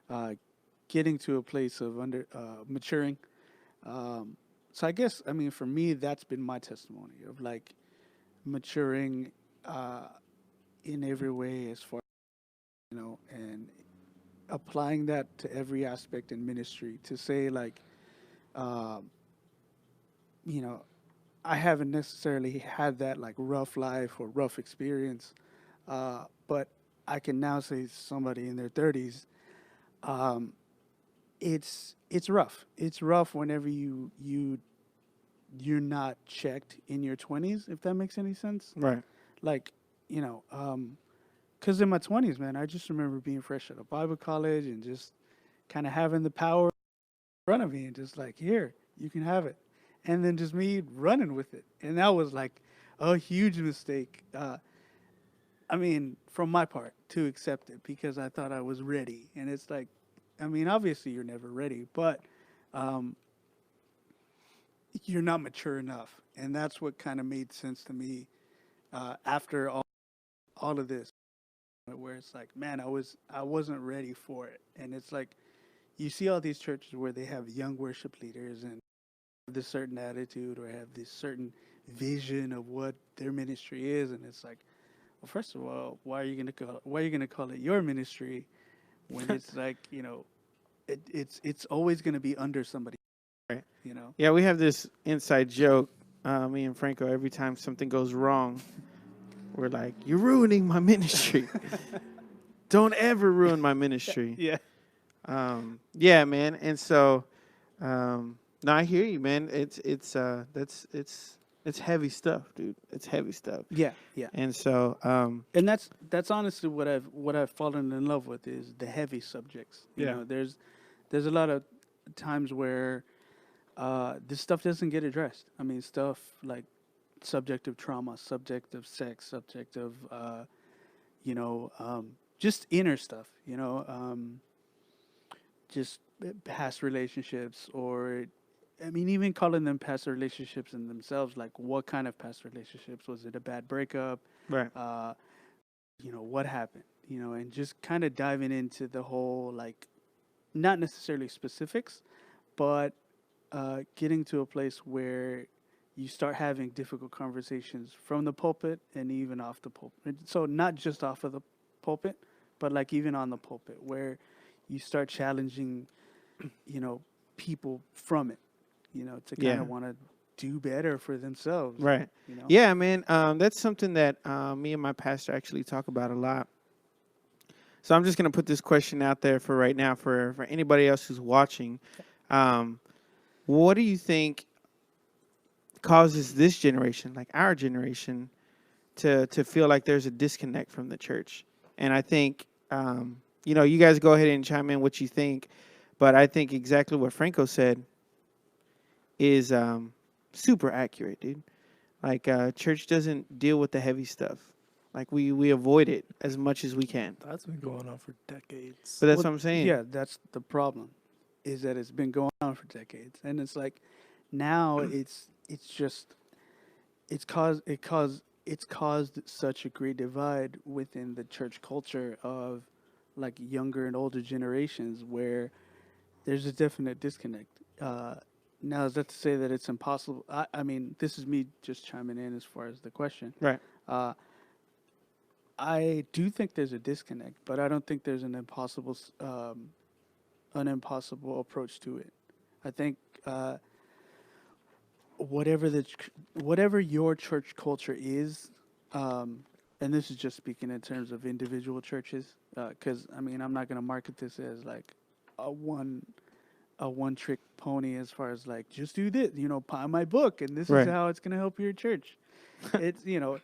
uh, getting to a place of maturing. So I guess, I mean, for me, that's been my testimony of like maturing in every way, as far and applying that to every aspect in ministry, to say like, you know, I haven't necessarily had that like rough life or rough experience, but I can now say somebody in their 30s, um, it's rough. It's rough whenever you're not checked in your 20s, if that makes any sense. Right. Like, you know, because in my 20s, man, I just remember being fresh out of Bible college and just kind of having the power in front of me and just like, here, you can have it. And then just me running with it. And that was like a huge mistake. I mean, from my part, to accept it because I thought I was ready. And it's like, I mean, obviously you're never ready, but um, you're not mature enough. And that's what kind of made sense to me after all of this, where it's like, man, I wasn't ready for it. And it's like you see all these churches where they have young worship leaders and have this certain attitude or have this certain vision of what their ministry is, and it's like, well, first of all, why are you gonna call it your ministry when it's like, you know, it's always gonna be under somebody, Right. you know? Yeah, we have this inside joke, me and Franco, every time something goes wrong, we're like, you're ruining my ministry. Don't ever ruin my ministry. Yeah. Yeah, man. And so, no, I hear you, man. It's heavy stuff, dude. It's heavy stuff. Yeah, yeah. And so, And that's honestly what I've fallen in love with is the heavy subjects. You Yeah. know, there's a lot of times where this stuff doesn't get addressed. I mean, stuff like subject of trauma, subject of sex, subject of you know, just inner stuff. You know, just past relationships, or I mean, even calling them past relationships in themselves. Like, what kind of past relationships? Was it a bad breakup? right. You know, what happened? You know, and just kind of diving into the whole, like, not necessarily specifics, but getting to a place where you start having difficult conversations from the pulpit and even off the pulpit. So not just off of the pulpit, but like even on the pulpit, where you start challenging, you know, people from it, you know, to kind Yeah. of want to do better for themselves. Right. You know? Yeah, man. That's something that me and my pastor actually talk about a lot. So I'm just going to put this question out there for right now for anybody else who's watching. What do you think causes this generation, like our generation, to feel like there's a disconnect from the church? And I think, you know, you guys go ahead and chime in what you think, but I think exactly what Franco said is super accurate, dude. Like, church doesn't deal with the heavy stuff. Like, we avoid it as much as we can. That's been going on for decades. But that's Well, what I'm saying. Yeah, that's the problem, is that it's been going on for decades, and it's like now it's caused such a great divide within the church culture of like younger and older generations where there's a definite disconnect. Now, is that to say that it's impossible? I mean, this is me just chiming in as far as the question. Right. I do think there's a disconnect, but I don't think there's an impossible approach to it. I think whatever your church culture is, and this is just speaking in terms of individual churches, because I mean I'm not going to market this as like a one trick pony as far as like just do this, you know, buy my book and this Right. is how it's going to help your church. It's, you know,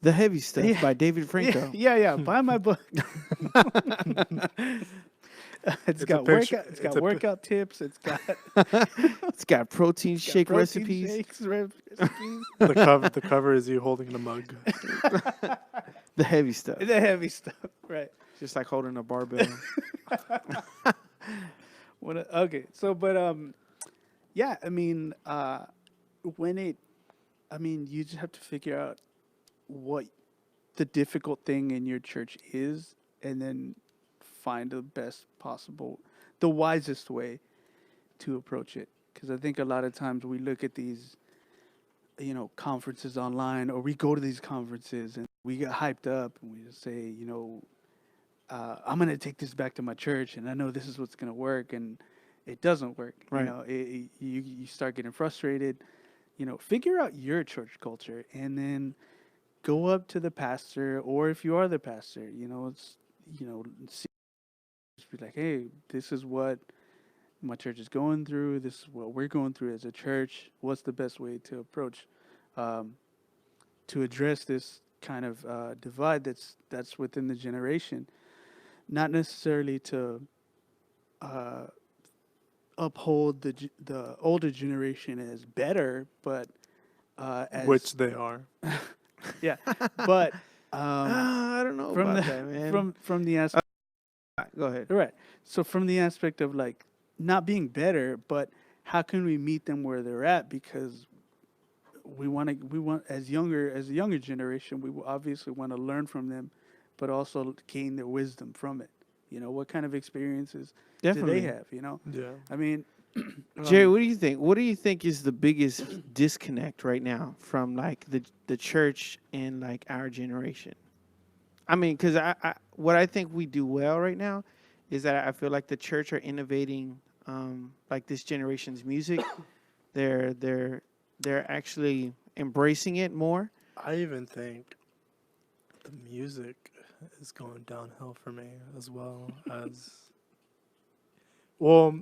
The Heavy Stuff Yeah. by David Franco. yeah, buy my book. It's a got picture- workout. It's it's got a pi- workout tips. It's got It's got protein shake protein recipes. shakes, recipes. The cover is you holding the mug. The heavy stuff. The heavy stuff, right? Just like holding a barbell. Okay, so but yeah, I mean, you just have to figure out what the difficult thing in your church is, and then find the wisest way to approach it. Because I think a lot of times we look at these, you know, conferences online, or we go to these conferences and we get hyped up and we just say, you know, I'm going to take this back to my church and I know this is what's going to work, and it doesn't work. Right. You know, you start getting frustrated. figure out your church culture and then go up to the pastor, or if you are the pastor, just be like, hey, this is what my church is going through. This is what we're going through as a church. What's the best way to approach, to address this kind of divide that's within the generation? Not necessarily to uphold the older generation as better, but as Which they are. yeah, but I don't know from about the that, man. from the aspect. Go ahead. Right. So from the aspect of like not being better, but how can we meet them where they're at? Because we want as a younger generation, we obviously want to learn from them, but also gain their wisdom from it. What kind of experiences Definitely. do they have? Yeah. I mean, Jerry, what do you think? What do you think is the biggest disconnect right now from like the church and like our generation? I mean, because what I think we do well right now is that I feel like the church are innovating, like this generation's music. They're actually embracing it more. I even think the music is going downhill for me as well as. Well,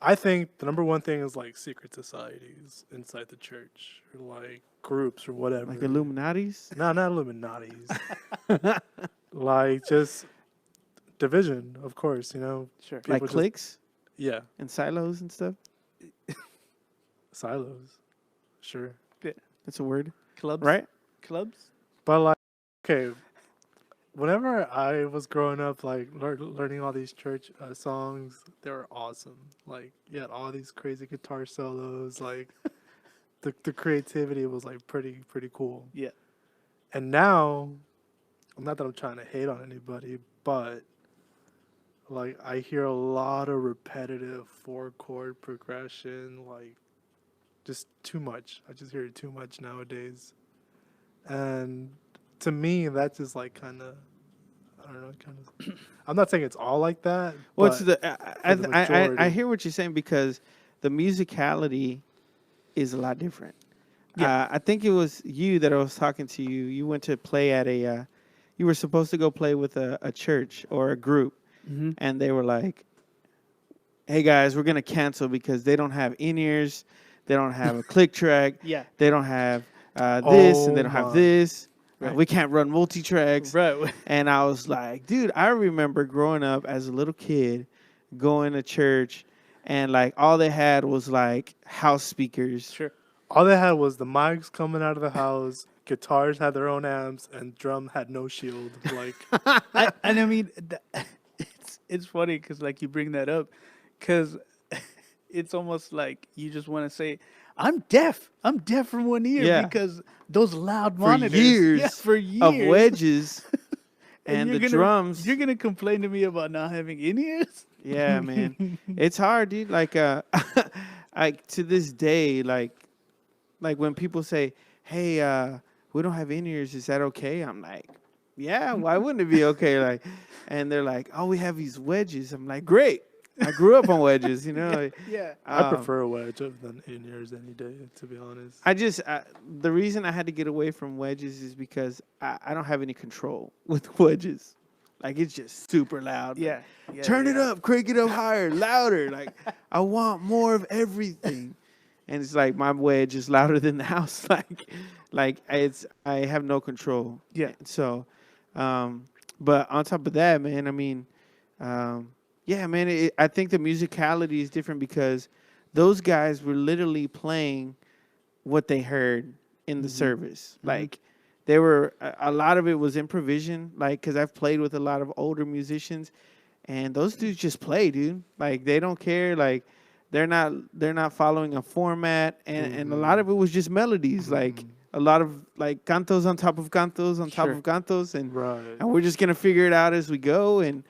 I think the number one thing is like secret societies inside the church, or like groups or whatever. Like Illuminati's? No, not Illuminati's. Like just division, of course. sure. Like just- cliques Yeah, and silos and stuff? silos. Sure, That's a word, Clubs, right? Clubs. but like, okay. Whenever I was growing up, like learning all these church songs, they were awesome. Like, you had all these crazy guitar solos. Like, the creativity was like pretty cool. Yeah. And now, not that I'm trying to hate on anybody, but like I hear a lot of repetitive 4-chord progression, like just too much. I just hear it too much nowadays. And to me, that's just like kind of, I don't know, kind of. I'm not saying it's all like that. What's but the for the I majority. hear what you're saying because the musicality is a lot different. Yeah. I think it was you that I was talking to you. You went to play at you were supposed to go play with a church or a group, Mm-hmm. and they were like, "Hey guys, we're gonna cancel because they don't have in-ears, they don't have a click track, Yeah. they don't have this, and they Oh don't have my. this. Right. We can't run multi-tracks." Right. And I was like, dude, I remember growing up as a little kid, going to church, and like all they had was like house speakers. Sure. All they had was the mics coming out of the house. Guitars had their own amps, and drum had no shield. Like, And I mean, it's funny because like you bring that up, because it's almost like you just want to say, I'm deaf from one ear Yeah. because those loud For monitors. years Yeah, for years. of wedges and you're the gonna- drums. You're gonna complain to me about not having in ears? Yeah, man, it's hard, dude. Like, like to this day, like when people say, "Hey, we don't have in-ears, is that okay?" I'm like, "Yeah, why wouldn't it be okay?" Like, and they're like, "Oh, we have these wedges." I'm like, "Great, I grew up on wedges, you know." Like, Yeah. I um, prefer a wedge than in-ears any day, to be honest. I just the reason I had to get away from wedges is because I don't have any control with wedges. Like it's just super loud. Yeah. Yeah, Turn it yeah. up, crank it up higher, louder. Like I want more of everything. And it's like my wedge is louder than the house. Like I have no control. Yeah. So, but on top of that, man, I mean, yeah, man, I think the musicality is different because those guys were literally playing what they heard in the service. Like they were, a lot of it was improvisation. Like, cause I've played with a lot of older musicians, and those dudes just play, dude. Like they don't care. Like they're not following a format, and a lot of it was just melodies. Like a lot of like cantos on top of cantos on top Sure. of cantos, and Right. we're just gonna figure it out as we go, and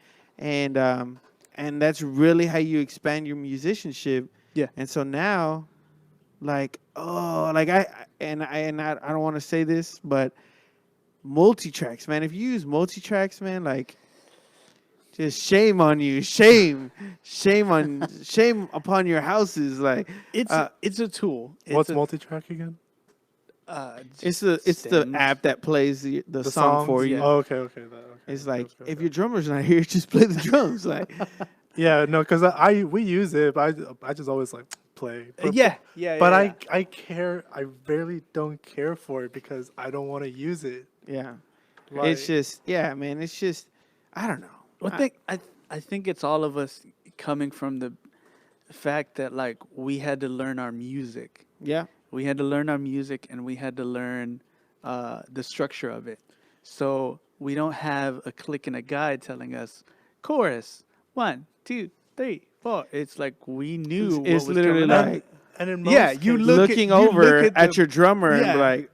that's really how you expand your musicianship. Yeah. And so now, like, oh, like I don't want to say this, but multi-tracks, man. If you use multi-tracks, man, like Just shame on you. Shame upon your houses. Like It's uh, it's a tool. What's It's a, multi-track again? it's the stems. app that plays the The song songs? for you. Yeah. Oh, okay. Okay. It's Okay, like okay, if okay. your drummer's not here, just play the drums. Like Yeah, no, because we use it, but I just always like play. But I care. I really don't care for it because I don't want to use it. yeah, Like, it's just man. It's just I don't know. Well, I think it's all of us coming from the fact that like we had to learn our music. Yeah, We had to learn our music and we had to learn the structure of it. So we don't have a click and a guide telling us chorus 1, 2, 3, 4. It's like we knew It's what was literally coming up. like and in most Yeah, you cases, look looking you over look at the- your drummer and be Yeah. like,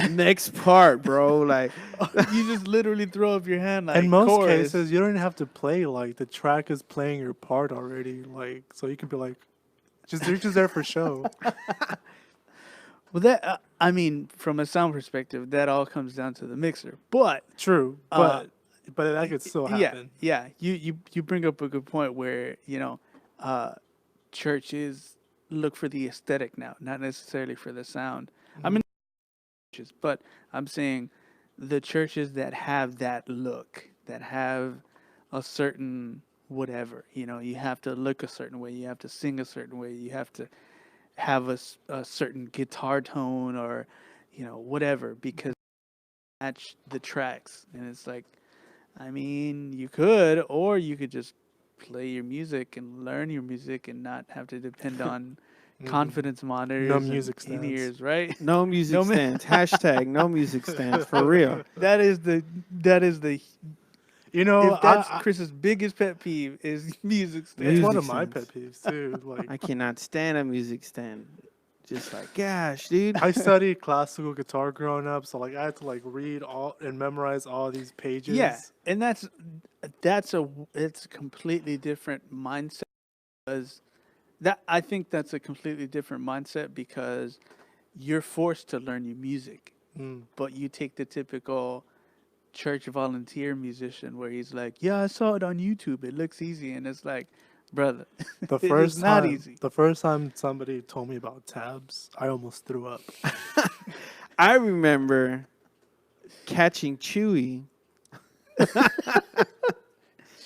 next part, bro. Like you just literally throw up your hand like in most chorus. cases, you don't even have to play. Like the track is playing your part already. Like so, you can be like, you're just there for show. Well, that I mean, from a sound perspective, that all comes down to the mixer. But True, but that could still happen. yeah, you bring up a good point where churches look for the aesthetic now, not necessarily for the sound. I mean, churches, but I'm saying the churches that have that look, that have a certain whatever. You have to look a certain way, you have to sing a certain way, you have to have a certain guitar tone or whatever because match the tracks. And it's like, I mean, you could, or you could just play your music and learn your music and not have to depend on confidence monitors No and music stands. in-ears, right? no music No mu- stands. Hashtag no music stands for real. That is the You know, if that's Chris's biggest pet peeve is music stands. it's one Music of my stands. pet peeves too. Like I cannot stand a music stand. Just like, gosh, dude. I studied classical guitar growing up, so like I had to like read all and memorize all these pages. Yeah, and it's a completely different mindset because I think that's a completely different mindset because you're forced to learn your music, but you take the typical church volunteer musician where he's like, "Yeah, I saw it on YouTube. It looks easy," and it's like, brother, The it first is not time, easy. the first time somebody told me about tabs, I almost threw up. I remember catching Chewy.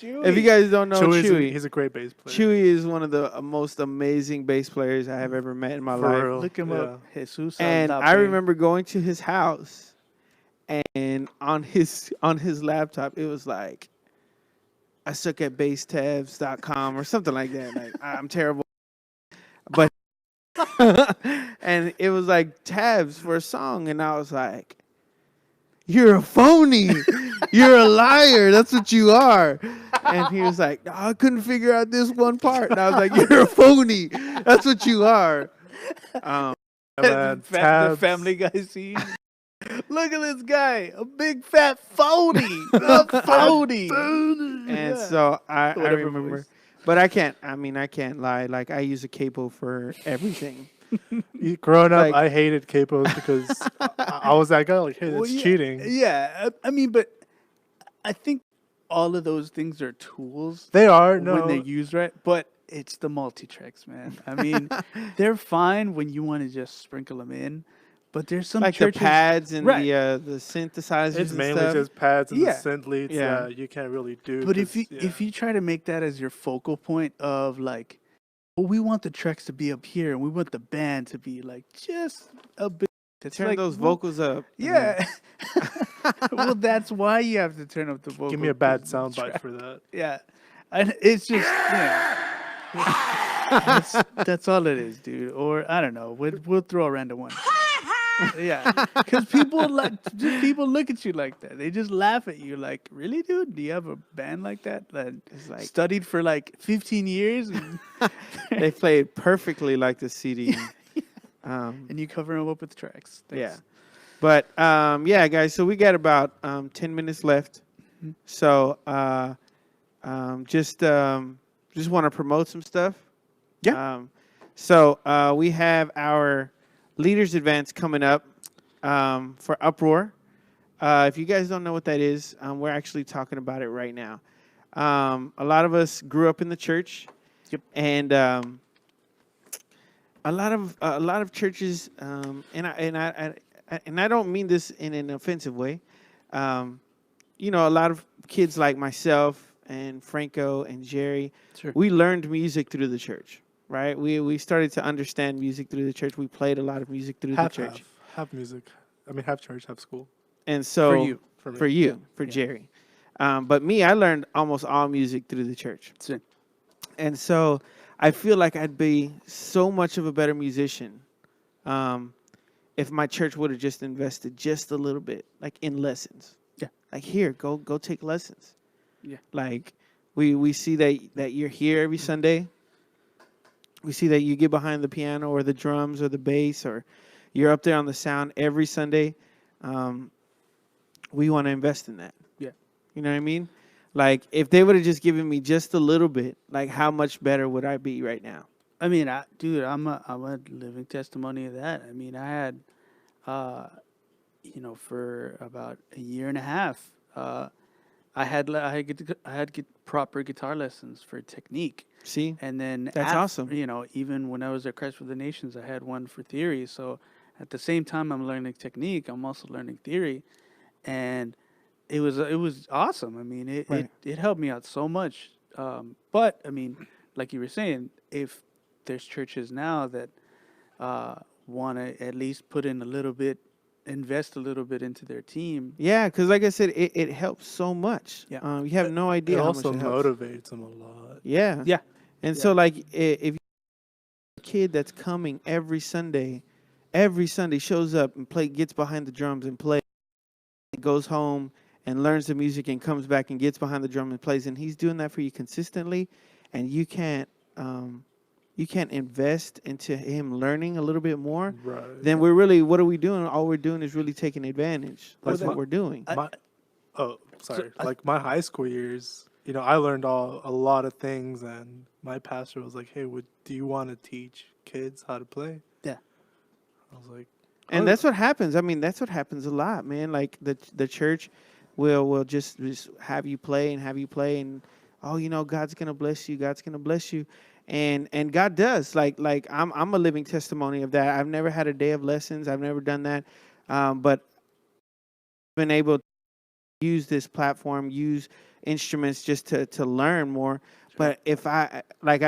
If you guys don't know Chewy, He's a great bass player. Chewy is one of the most amazing bass players I have ever met in my For life. real. Look him Yeah. up, Jesus. And I Aldape. remember going to his house, and on his laptop, it was like, I suck at basstabs.com or something like that. Like, I'm terrible. But, and it was like tabs for a song. And I was like, you're a phony. You're a liar. That's what you are. And he was like, no, I couldn't figure out this one part. And I was like, you're a phony. That's what you are. Man, the tabs. Family Guy scene. Look at this guy, a big fat phony, a phony. And so I Whatever remember, voice. but I can't lie. Like I use a capo for everything. Growing up, Like- I hated capos because I was that guy. Like, hey, that's Well, yeah, cheating. Yeah, I mean, but I think all of those things are tools They are when they're used right. But it's the multi-tracks, man. I mean, they're fine when you want to just sprinkle them in, but there's some Like churches, the pads and Right. the synthesizers It's and mainly stuff. just pads and Yeah. the synth leads. Yeah. Yeah, you can't really do. But 'cause, if you try to make that as your focal point of like, well, we want the tracks to be up here and we want the band to be like just a bit. It's Turn like, those well, vocals up. Yeah. Well, that's why you have to turn up the vocals. give me a bad 'cause the soundbite track- for that. Yeah, and it's just that's all it is, dude. Or I don't know. We'll throw a random one. Yeah, because people look at you like that. They just laugh at you like, really, dude? Do you have a band like that that It's like studied for like 15 years and, they play it perfectly like the CD. and you cover them up with tracks? Yeah. Thanks. But yeah, guys. So we got about 10 minutes left. So just want to promote some stuff. Yeah. So we have our leaders advance coming up for Uproar. If you guys don't know what that is, we're actually talking about it right now. A lot of us grew up in the church. Yep. And a lot of churches, and I don't mean this in an offensive way. Um, a lot of kids like myself and Franco and Jerry, Sure. we learned music through the church, right? We started to understand music through the church. We played a lot of music through the Half church. half music. I mean, half church, half school. And so For you. For me. for you, Yeah. for Yeah. Jerry. But me, I learned almost all music through the church. Sure. And so I feel like I'd be so much of a better musician if my church would have just invested just a little bit, like in lessons. Yeah. Like here, go take lessons. Yeah. Like we see that you're here every Sunday. We see that you get behind the piano or the drums or the bass, or you're up there on the sound every Sunday. We want to invest in that. Yeah. You know what I mean? Like if they would have just given me just a little bit, like how much better would I be right now? I mean, dude, I'm a living testimony of that. I mean, I had, for about a year and a half, I had get proper guitar lessons for technique, See? and then That's awesome. Even when I was at Christ for the Nations, I had one for theory. So at the same time, I'm learning technique. I'm also learning theory, and it was awesome. I mean, Right. it helped me out so much. But I mean, like you were saying, if there's churches now that want to at least invest a little bit into their team. Yeah, because like I said, it helps so much. Yeah. You have no idea It how also much it helps. motivates them a lot. Yeah. Yeah. And Yeah. so like if you a kid that's coming every Sunday shows up and gets behind the drums and plays, goes home and learns the music and comes back and gets behind the drum and plays, and he's doing that for you consistently, and you can't invest into him learning a little bit more, Right. then what are we doing? All we're doing is really taking advantage. That's Like what we're doing. Sorry. Like my high school years, I learned a lot of things, and my pastor was like, "Hey, do you want to teach kids how to play?" Yeah. I was like, And that's what happens. I mean, that's what happens a lot, man. Like the church will just have you play and God's gonna bless you. God's gonna bless you, and God does. Like I'm a living testimony of that. I've never had a day of lessons. I've never done that, but been able to use this platform, use instruments just to learn more. But if I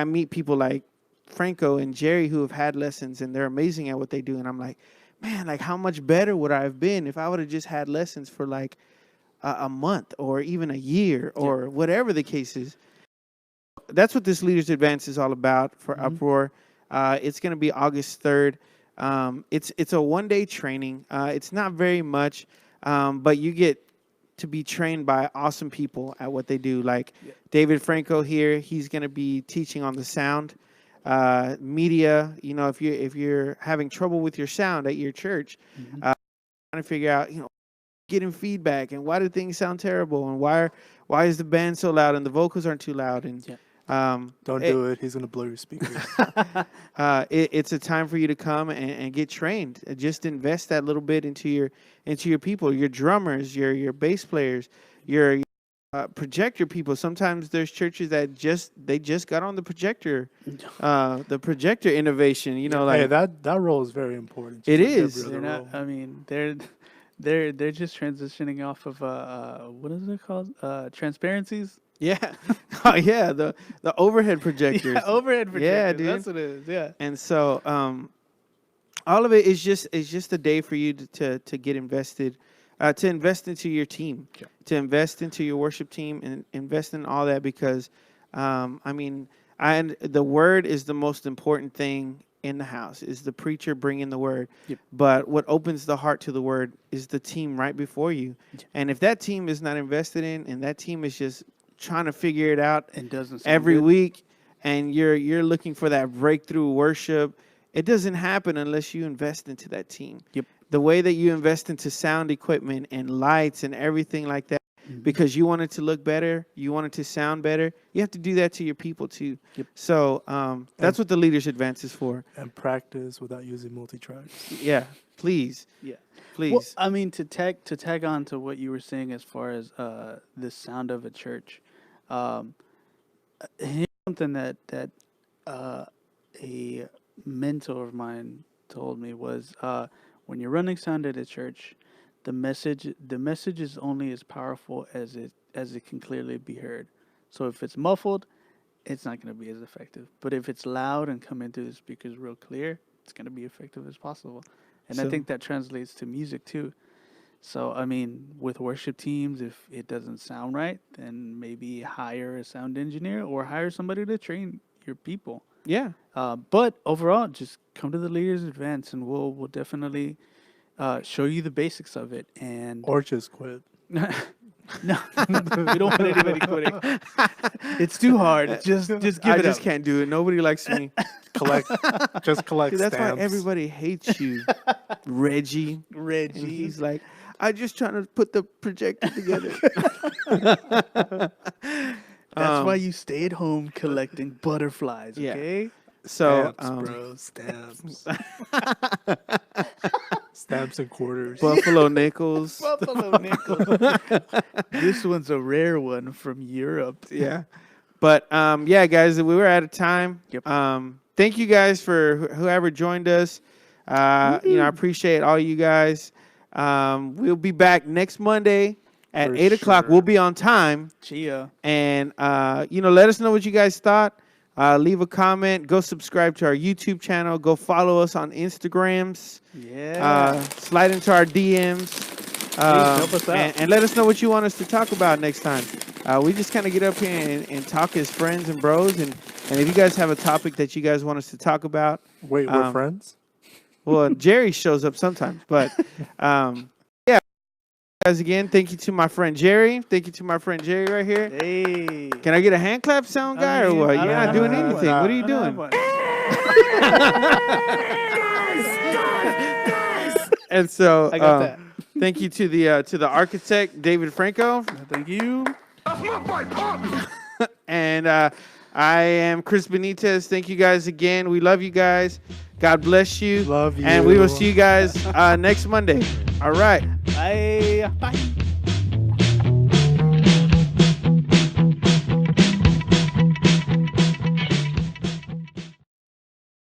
meet people like Franco and Jerry who have had lessons and they're amazing at what they do, and I'm like, man, like how much better would I have been if I would have just had lessons for like a month or even a year or whatever the case is. That's what this Leaders Advance is all about for Uproar. It's going to be August 3rd. It's a one-day training. It's not very much, but you get to be trained by awesome people at what they do. Like David Franco here, he's going to be teaching on the sound. Media, if you're having trouble with your sound at your church, trying to figure out, getting feedback and why do things sound terrible and why is the band so loud and the vocals aren't too loud and "Don't do it. He's gonna blow your speakers." it's a time for you to come and get trained. Just invest that little bit into your people, your drummers, your bass players, your projector people. Sometimes there's churches that just got on the projector innovation. Hey, that role is very important. It Just like is. every They're other not. role. I mean, they're just transitioning off of what is it called? Transparencies. Yeah. Oh yeah, the overhead projectors. Yeah, overhead projectors. Yeah, dude. That's what it is. Yeah. And so all of it is just a day for you to get invested, to invest into your team, to invest into your worship team and invest in all that because the word is the most important thing in the house, is the preacher bringing the word. Yep. But what opens the heart to the word is the team right before you. Yep. And if that team is not invested in and that team is just trying to figure it out It doesn't sound every good. week and you're looking for that breakthrough worship, it doesn't happen unless you invest into that team. Yep. The way that you invest into sound equipment and lights and everything like that, because you want it to look better, you want it to sound better, you have to do that to your people too. Yep. So that's what the Leaders Advance is for. And practice without using multi-tracks. Yeah, please. Yeah. Please. Well, I mean, to tag on to what you were saying as far as the sound of a church, Um, here's something that a mentor of mine told me was when you're running sound at a church, the message is only as powerful as it can clearly be heard. So if it's muffled, it's not going to be as effective. But if it's loud and coming through the speakers real clear, it's going to be effective as possible. And I So- think that translates to music too. So I mean, with worship teams, if it doesn't sound right, then maybe hire a sound engineer or hire somebody to train your people. Yeah. But overall, just come to the Leaders Advance, and we'll definitely show you the basics of it. And Or just quit. no, we don't want anybody quitting. It's too hard. Just give I it just up. can't do it. Nobody likes me. Collect, just collect That's stamps. why everybody hates you, Reggie. Reggie. And he's like, I just trying to put the projector together. That's why you stay at home collecting butterflies. Yeah. Okay. So, Stamps, bro, stamps. Stamps and quarters. Buffalo nickels. Buffalo nickel. This one's a rare one from Europe. Yeah. But yeah, guys, we were out of time. Yep. Thank you guys for whoever joined us. I appreciate all you guys. We'll be back next Monday at For 8 o'clock. sure. We'll be on time. Chia. And, let us know what you guys thought. Leave a comment. Go subscribe to our YouTube channel. Go follow us on Instagrams. Yeah. Slide into our DMs. help us out. And let us know what you want us to talk about next time. We just kind of get up here and talk as friends and bros. And if you guys have a topic that you guys want us to talk about, Wait, we're friends? well, Jerry shows up sometimes. But, yeah, guys, again, thank you to my friend Jerry. Thank you to my friend Jerry right here. Hey. Can I get a hand clap sound guy or what? You're not doing anything. What are you doing? And so, I got that. thank you to the architect David Franco, Thank you. That's not my partner! and I am Chris Benitez. Thank you guys again. We love you guys. God bless you. Love you. And we will see you guys next Monday. All right. Bye. Bye.